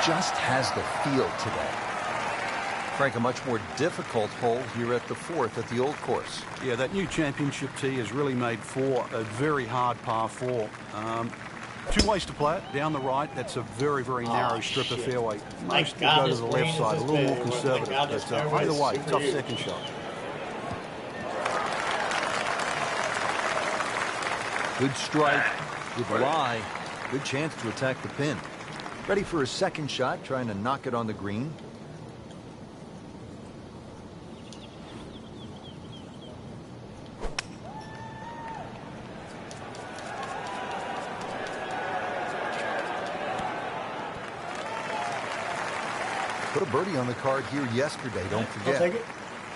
Just has the feel today. Frank, a much more difficult hole here at the fourth at the old course. Yeah, that new championship tee has really made four a very hard par four. Two ways to play it. Down the right, that's a very, very narrow strip of fairway. Most will go to the left side, a little more conservative. But either way, tough second shot. Good strike, good lie, good chance to attack the pin. Ready for a second shot, trying to knock it on the green. Put a birdie on the card here yesterday, don't forget. I'll take it.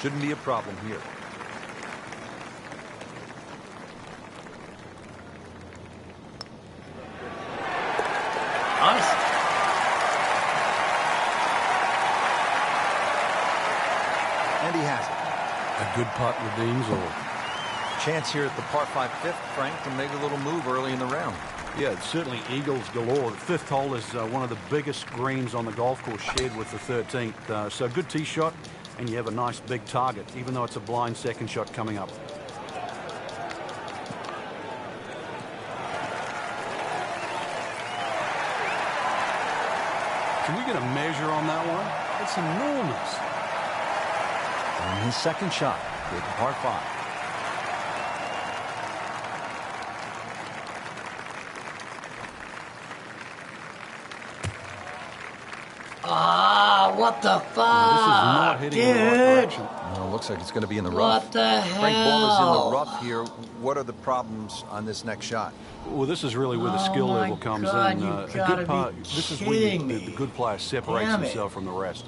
Shouldn't be a problem here. Nice. And he has it. A good putt redeems all. Chance here at the par 5 fifth, Frank, to make a little move early in the round. Yeah, it's certainly eagles galore. The fifth hole is one of the biggest greens on the golf course, shared with the 13th. So good tee shot, and you have a nice big target, even though it's a blind second shot coming up. Can we get a measure on that one? It's enormous. And his second shot with the par 5. Ah, what the fuck? This is not hitting in the right direction. Well, looks like it's going to be in the rough. What the hell? Frank, ball is in the rough here. What are the problems on this next shot? Well, this is really where the skill my level comes God, in. you A gotta good part. be This is kidding when me. the good player separates Damn it. himself from the rest.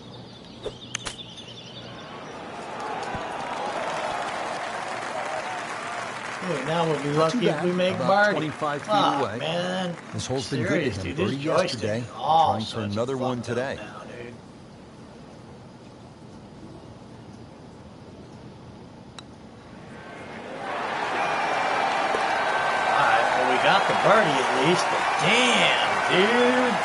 Dude, now we'll be Not lucky too if bad. we make About birdie. 25 feet Ah, away. man. This hole's been Serious, good to him. dude. This Birdie joystick yesterday. is all Trying for such another one fucked up today. now, dude. Alright, well, we got the birdie at least, but damn, dude.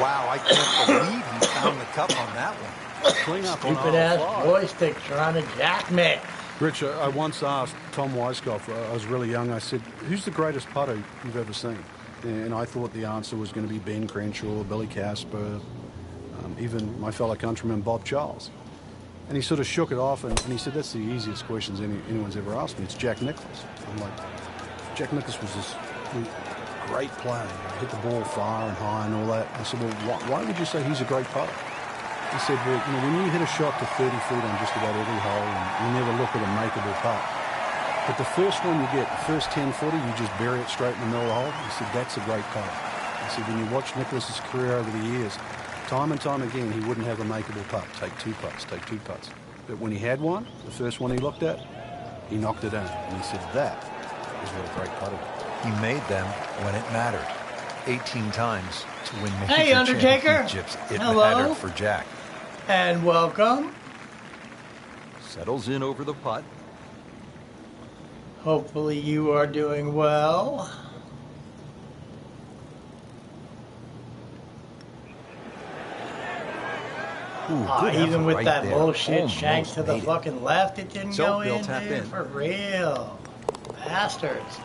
Wow, I can't believe he found the cup on that one. Clean up on Stupid aisle ass five. joystick trying to jack me. Rich, I once asked Tom Weiskopf, I was really young, I said, who's the greatest putter you've ever seen? And I thought the answer was going to be Ben Crenshaw, Billy Casper, even my fellow countryman Bob Charles. And he sort of shook it off and he said, that's the easiest questions anyone's ever asked me. It's Jack Nicklaus. I'm like, Jack Nicklaus was this great player. Hit the ball far and high and all that. I said, well, why would you say he's a great putter? He said, well, when you hit a shot to 30 feet on just about every hole, and you never look at a makeable putt. But the first one you get, the first 10-footer, you just bury it straight in the middle of the hole. He said, that's a great putt. He said, when you watch Nicklaus's career over the years, time and time again, he wouldn't have a makeable putt. Take two putts. But when he had one, the first one he looked at, he knocked it in. And he said, that is what a great putter is. He made them when it mattered. 18 times to win major Hey, Undertaker. championships. It Hello. mattered for Jack. And welcome. Settles in over the putt. Hopefully you are doing well. Ooh, good Even effort with right that there. bullshit Almost shank to the made it. fucking left, it didn't So, go they'll in, tap dude. in. For real. Bastards.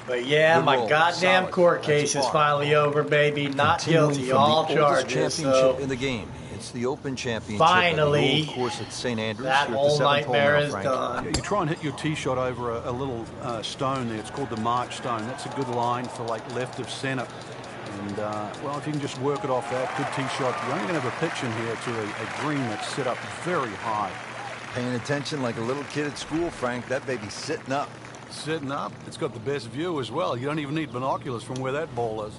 But yeah, Good my roll. goddamn Solid. court That's case a is par. finally over, baby. Not Continuing guilty, from all the oldest charges. championship So in the game. It's the Open Championship finally, at the old course at St. Andrews. that Here at the whole 7th hole nightmare now, is Frank. done. Yeah, you try and hit your tee shot over a little stone there. It's called the March stone. That's a good line for like left of center. And, well, if you can just work it off that, good tee shot. You're only going to have a pitch in here to a green that's set up very high. Paying attention like a little kid at school, Frank. That baby's sitting up. Sitting up. It's got the best view as well. You don't even need binoculars from where that ball is.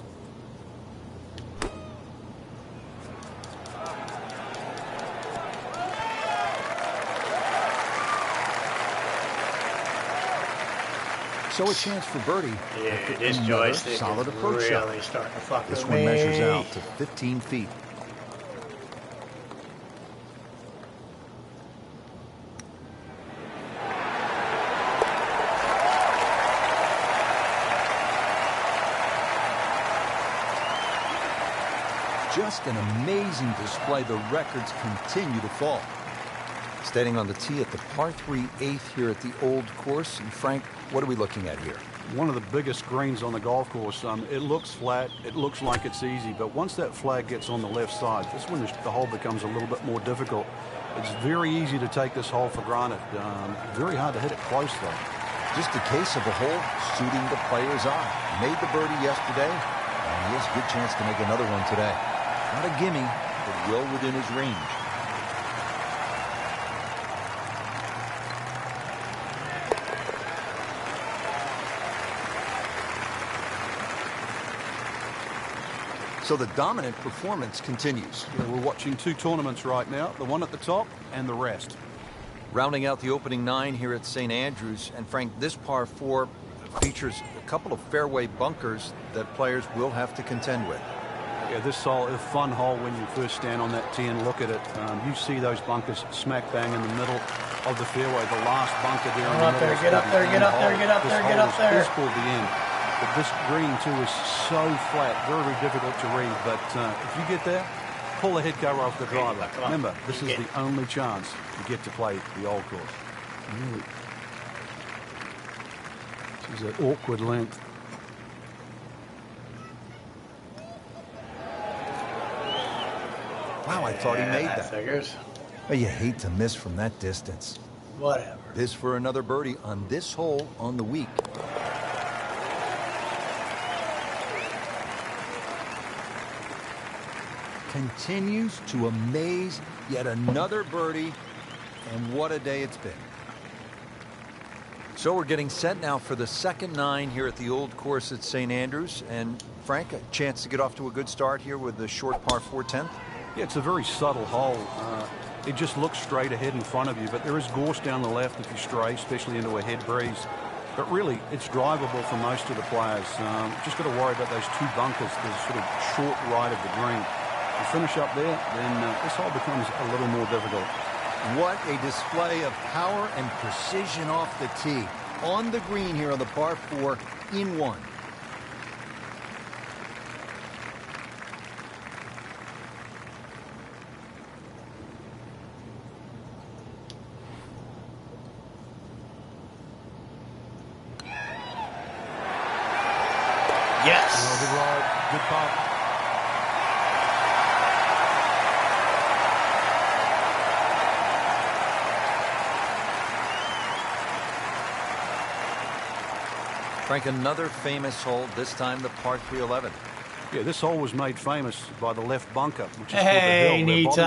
So a chance for birdie. Dude, this Another joystick solid is approach shot. really starting to fuck This with one me. measures out to 15 feet. Just an amazing display. The records continue to fall. Standing on the tee at the par 3 8th here at the old course. And Frank, what are we looking at here? One of the biggest greens on the golf course. It looks flat. It looks like it's easy. But once that flag gets on the left side, this is when the hole becomes a little bit more difficult. It's very easy to take this hole for granted. Very hard to hit it close, though. Just a case of a hole suiting the player's eye. Made the birdie yesterday, and he has a good chance to make another one today. Not a gimme, but well within his range. So the dominant performance continues. Yeah, we're watching two tournaments right now, the one at the top and the rest. Rounding out the opening 9 here at St. Andrews. And Frank, this par 4 features a couple of fairway bunkers that players will have to contend with. Yeah, this hole is a fun hole when you first stand on that tee and look at it. You see those bunkers smack bang in the middle of the fairway. The last bunker there in the middle. Get up there, get up there, get up there, get up there. This will be in. But this green, too, is so flat, very, very difficult to read. But if you get there, pull the head cover off the driver. Come on. Remember, this is the only chance you get to play the old course. Really. This is an awkward length. Wow, I thought he made that. Figures. Oh, you hate to miss from that distance. Whatever. This for another birdie on this hole on the week. Continues to amaze. Yet another birdie. And what a day it's been. So we're getting set now for the second 9 here at the old course at St. Andrews. And Frank, a chance to get off to a good start here with the short par 4 10th. Yeah, it's a very subtle hole. It just looks straight ahead in front of you, but there is gorse down the left if you stray, especially into a head breeze. But really, it's drivable for most of the players. Just got to worry about those two bunkers, the sort of short right of the green. You finish up there, then this hole becomes a little more difficult. What a display of power and precision off the tee. On the green here on the par 4 in 1. Yes. Good ride, good putt. Frank, another famous hole, this time the par 311. Yeah, this hole was made famous by the left bunker, which is Hey, called the hill, where Bobby Jones, when he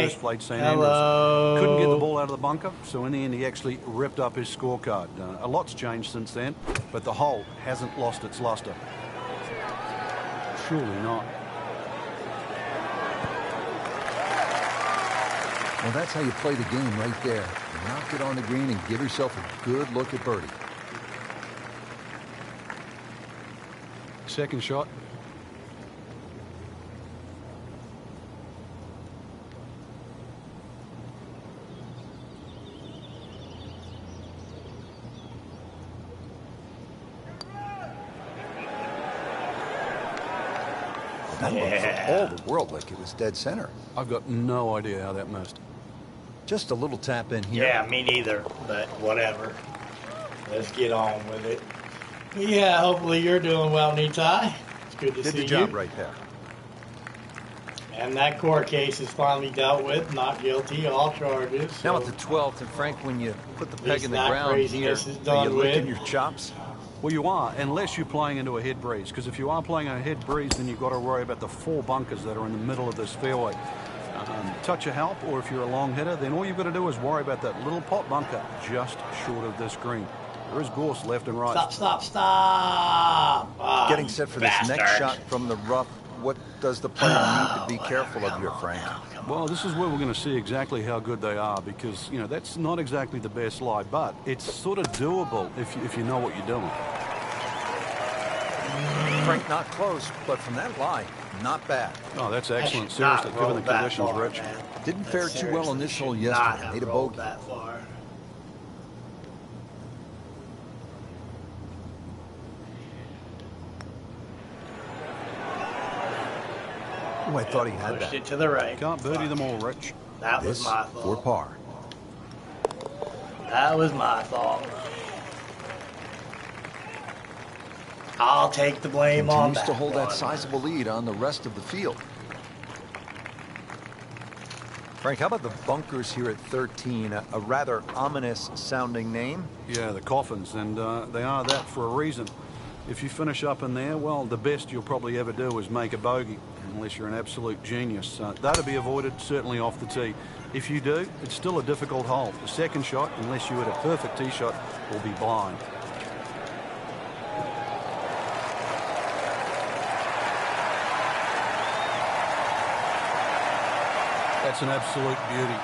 Nitai. first played St. Hello. Andrews, couldn't get the ball out of the bunker, so in the end he actually ripped up his scorecard. A lot's changed since then, but the hole hasn't lost its luster. Surely not. Well, that's how you play the game right there. Knock it on the green and give yourself a good look at birdie. Second shot. That looked for all the world like it was dead center. I've got no idea how that missed. Just a little tap in here. Yeah, me neither, but whatever. Let's get on with it. Yeah, hopefully you're doing well, Nitai. It's good to Did see the job you. right there. And that court case is finally dealt with. Not guilty, all charges. Now So at the 12th, and Frank, when you put the At peg least in the that ground here, craziness is are you done licking with. your chops? Well, you are, unless you're playing into a head breeze, because if you are playing a head breeze, then you've got to worry about the 4 bunkers that are in the middle of this fairway. Touch of help, or if you're a long hitter, then all you've got to do is worry about that little pot bunker just short of this green. There is gorse left and right. Stop, stop, stop. Ah, Getting set for this next bastard. shot from the rough, what does the player need to be careful of here, Frank? Well, this is where we're going to see exactly how good they are, because, you know, that's not exactly the best lie, but it's sort of doable if you know what you're doing. Frank, not close, but from that lie, not bad. Oh, that's I excellent. should not Seriously, given roll the that conditions, far, Rich. man. Didn't fare too well on this hole Seriously, should not yesterday. have Made a rolled bogey. that far. Oh, I thought he had Pushed that. it to the right. Can't birdie them all, Rich. That was This my for fault. par. That was my fault. I'll take the blame on Continues that to hold one. that sizable lead on the rest of the field. Frank, how about the bunkers here at 13? A rather ominous sounding name. Yeah, the coffins, and they are that for a reason. If you finish up in there, well, the best you'll probably ever do is make a bogey, unless you're an absolute genius. That'll be avoided, certainly off the tee. If you do, it's still a difficult hole. The second shot, unless you hit a perfect tee shot, will be blind. That's an absolute beauty.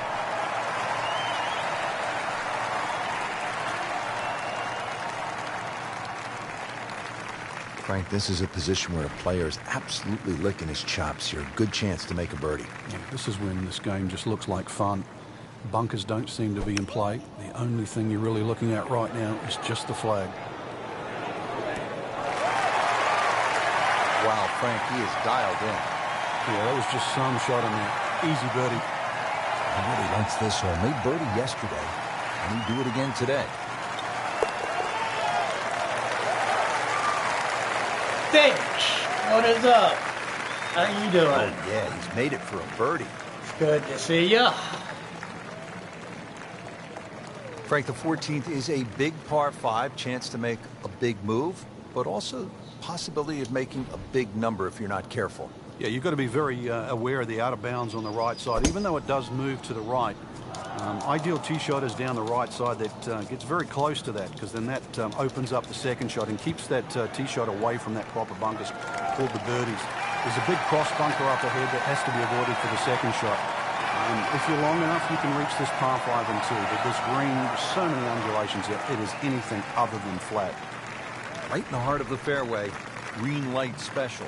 Frank, this is a position where a player is absolutely licking his chops here. Good chance to make a birdie. Yeah, this is when this game just looks like fun. Bunkers don't seem to be in play. The only thing you're really looking at right now is just the flag. Wow, Frank, he is dialed in. Yeah, that was just some shot in there. Easy birdie. He really likes this hole. Made birdie yesterday, and he'd do it again today. Finch, what is up? How you doing? Oh, yeah, he's made it for a birdie. Good to see ya. Frank, the 14th is a big par 5, chance to make a big move, but also possibility of making a big number if you're not careful. Yeah, you've got to be very aware of the out of bounds on the right side, even though it does move to the right. Ideal tee shot is down the right side that gets very close to that, because then that opens up the second shot and keeps that tee shot away from that proper bunkers called the birdies. There's a big cross bunker up ahead that has to be avoided for the second shot. If you're long enough, you can reach this par 5 and 2, but this green, so many undulations here, it is anything other than flat. Right in the heart of the fairway, green light special.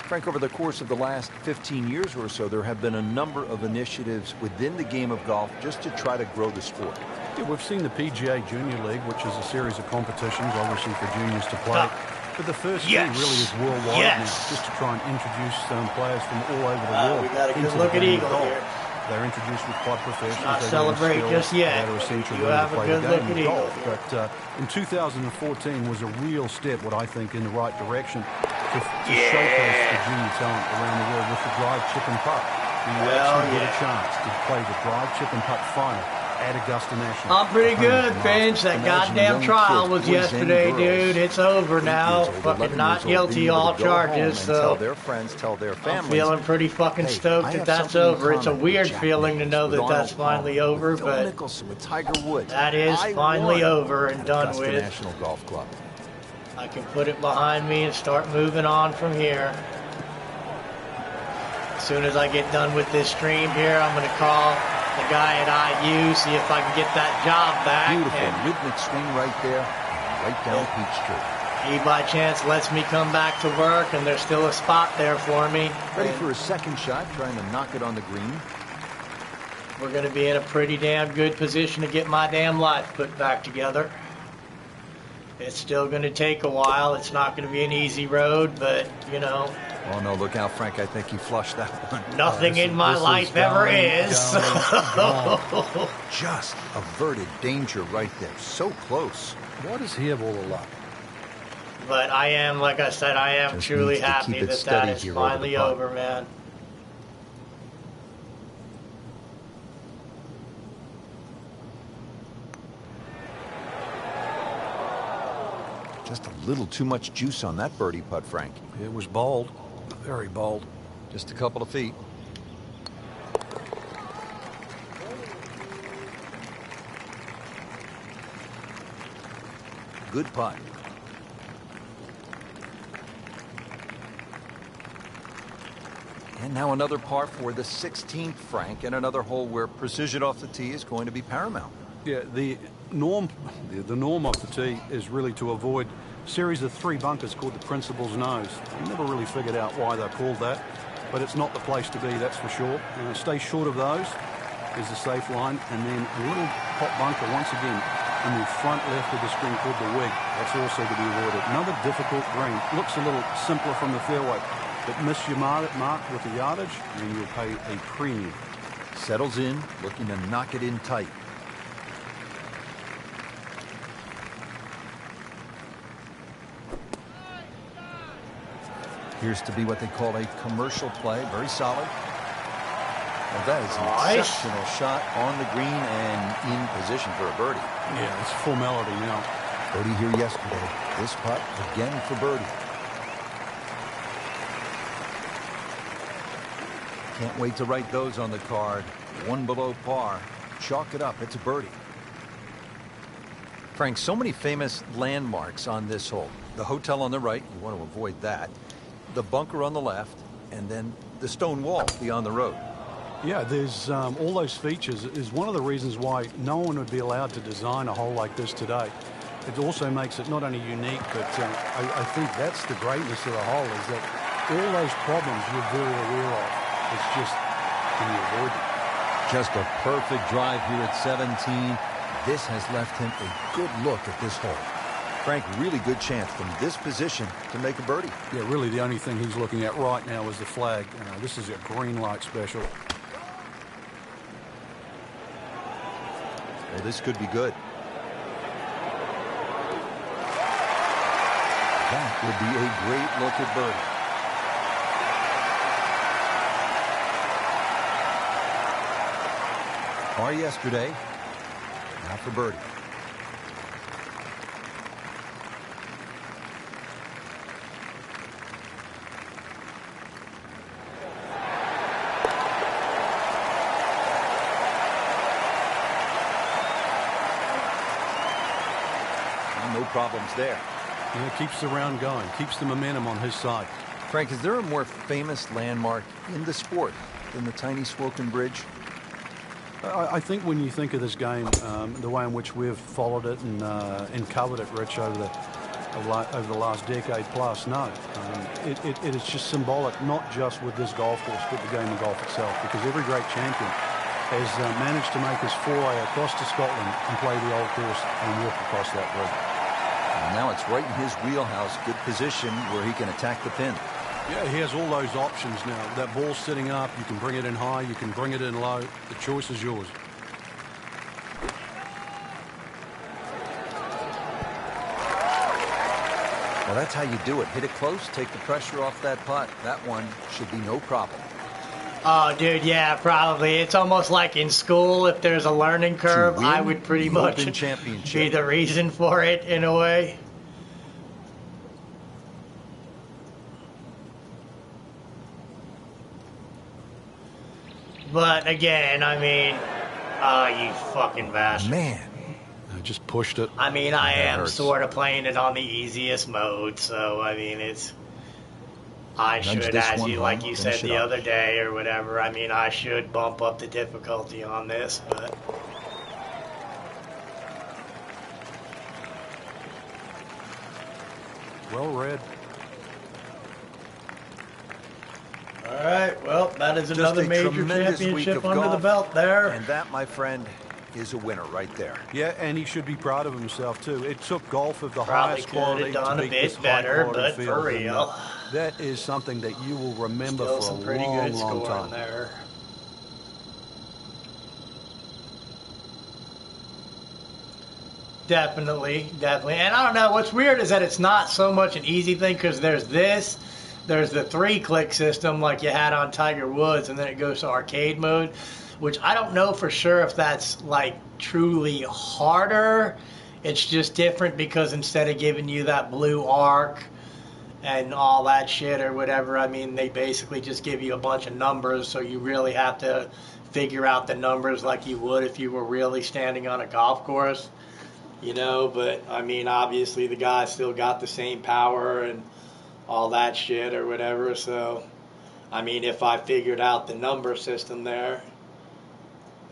Frank, over the course of the last 15 years or so, there have been a number of initiatives within the game of golf just to try to grow the sport. Yeah, we've seen the PGA Junior League, which is a series of competitions, obviously for juniors to play. But the first tee really is worldwide now, just to try and introduce players from all over the world. We got a good into look the at game of Eagle golf. here. They're introduced with club professionals. Not They celebrate learn just skills yet. that are essential You to have a play good the look game at of Eagle golf. here. But in 2014 was a real step, what I think, in the right direction to showcase the junior talent around the world with the drive, chip and putt. You actually get a chance to play the drive, chip and putt final at Augusta National. I'm pretty good, Finch. That goddamn trial was yesterday, dude. It's over now. Fucking not guilty, all charges. So tell their friends, tell their families. I'm feeling pretty fucking stoked that that's over. It's a weird feeling to know that that's finally over, but that is finally over and done with. National Golf Club. I can put it behind me and start moving on from here. As soon as I get done with this stream here, I'm going to call the guy at IU, see if I can get that job back. Beautiful rhythmic swing right there, right down Peachtree. He by chance lets me come back to work, and there's still a spot there for me. Ready for his second shot, trying to knock it on the green. We're going to be in a pretty damn good position to get my damn life put back together. It's still going to take a while. It's not going to be an easy road, but, you know. Oh, no, look out, Frank. I think you flushed that one. Nothing in my life ever is. Just averted danger right there. So close. Why does he have all the luck? But I am, like I said, I am Just truly needs to happy keep it that steady that is here finally over the over, man. Just a little too much juice on that birdie putt, Frank. It was bold. Very bold. Just a couple of feet. Good putt. And now another par for the 16th, Frank, and another hole where precision off the tee is going to be paramount. Yeah, the norm of the tee is really to avoid a series of 3 bunkers called the principal's nose. I never really figured out why they're called that, but it's not the place to be, that's for sure. Stay short of those is the safe line, and then a little hot bunker once again in the front left of the screen called the wig. That's also to be avoided. Another difficult green. Looks a little simpler from the fairway, but miss your mark with the yardage, and you'll pay a premium. Settles in, looking to knock it in tight. Appears to be what they call a commercial play. Very solid. Well, that is an exceptional shot on the green and in position for a birdie. Yeah, it's formality now. Birdie here yesterday. This putt again for birdie. Can't wait to write those on the card. 1 below par. Chalk it up. It's a birdie. Frank, so many famous landmarks on this hole. The hotel on the right, you want to avoid that. The bunker on the left, and then the stone wall beyond the road. Yeah, there's all those features is one of the reasons why no one would be allowed to design a hole like this today. It also makes it not only unique, but I think that's the greatness of the hole, is that all those problems you're very aware of. It's just, can you avoid it? Just a perfect drive here at 17. This has left him a good look at this hole. Frank, really good chance from this position to make a birdie. Yeah, really the only thing he's looking at right now is the flag. This is a green light special. Well, this could be good. That would be a great look at birdie. Par yesterday, now for birdie. No problems there. Yeah, keeps the round going, keeps the momentum on his side. Frank, is there a more famous landmark in the sport than the tiny Swoken Bridge? I think when you think of this game, the way in which we've followed it and covered it, Rich, over the last decade plus, no. It is just symbolic, not just with this golf course, but the game of golf itself, because every great champion has managed to make his foray across to Scotland and play the old course and walk across that bridge. And now it's right in his wheelhouse, good position where he can attack the pin. Yeah, he has all those options now. That ball's sitting up, you can bring it in high, you can bring it in low. The choice is yours. Well, that's how you do it. Hit it close, take the pressure off that putt. That one should be no problem. Oh, dude, yeah, probably. It's almost like in school, if there's a learning curve, I would pretty the much Open Championship. be the reason for it, in a way. But again, I mean, oh, you fucking bastard. Man. I just pushed it. I mean, I am hurts. sort of playing it on the easiest mode, so I mean, I should, as you, like you said the other day or whatever, I mean, I should bump up the difficulty on this, but. Well read. All right, well, that is another major championship under the belt there. And that, my friend, is a winner right there. Yeah, and he should be proud of himself too. It took golf of the Probably highest quality could have done to a beat this bit better, high-quality but field. for real. That is something that you will remember Still for some a pretty long, good long scoring time. there. Definitely. And I don't know, what's weird is that it's not so much an easy thing, because there's this, there's the 3-click system like you had on Tiger Woods, and then it goes to arcade mode, which I don't know for sure if that's like truly harder. It's just different because instead of giving you that blue arc and all that shit or whatever, I mean, they basically just give you a bunch of numbers, so you really have to figure out the numbers like you would if you were really standing on a golf course. You know, but I mean, obviously the guy still got the same power and all that shit or whatever. So, I mean, if I figured out the number system there,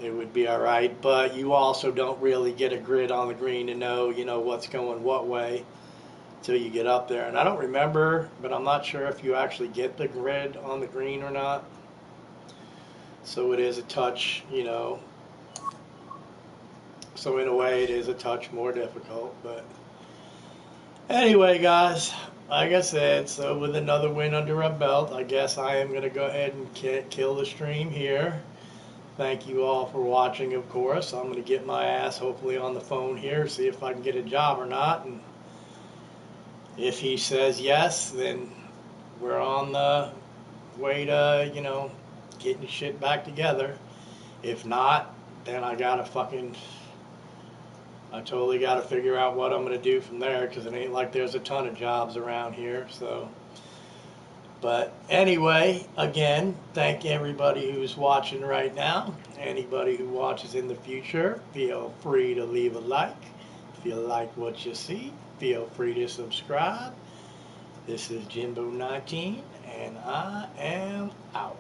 it would be all right. But you also don't really get a grid on the green to know, you know, what's going what way till you get up there. And I don't remember, but I'm not sure if you actually get the grid on the green or not. So it is a touch, you know. So in a way, it is a touch more difficult. But anyway, guys, like I said, so with another win under our belt, I guess I am going to go ahead and kill the stream here. Thank you all for watching, of course. I'm going to get my ass hopefully on the phone here, see if I can get a job or not. And if he says yes, then we're on the way to, you know, getting shit back together. If not, then I totally got to figure out what I'm going to do from there, because it ain't like there's a ton of jobs around here. So, but anyway, again, thank everybody who's watching right now. Anybody who watches in the future, feel free to leave a like. If you like what you see, feel free to subscribe. This is Jimbo 19, and I am out.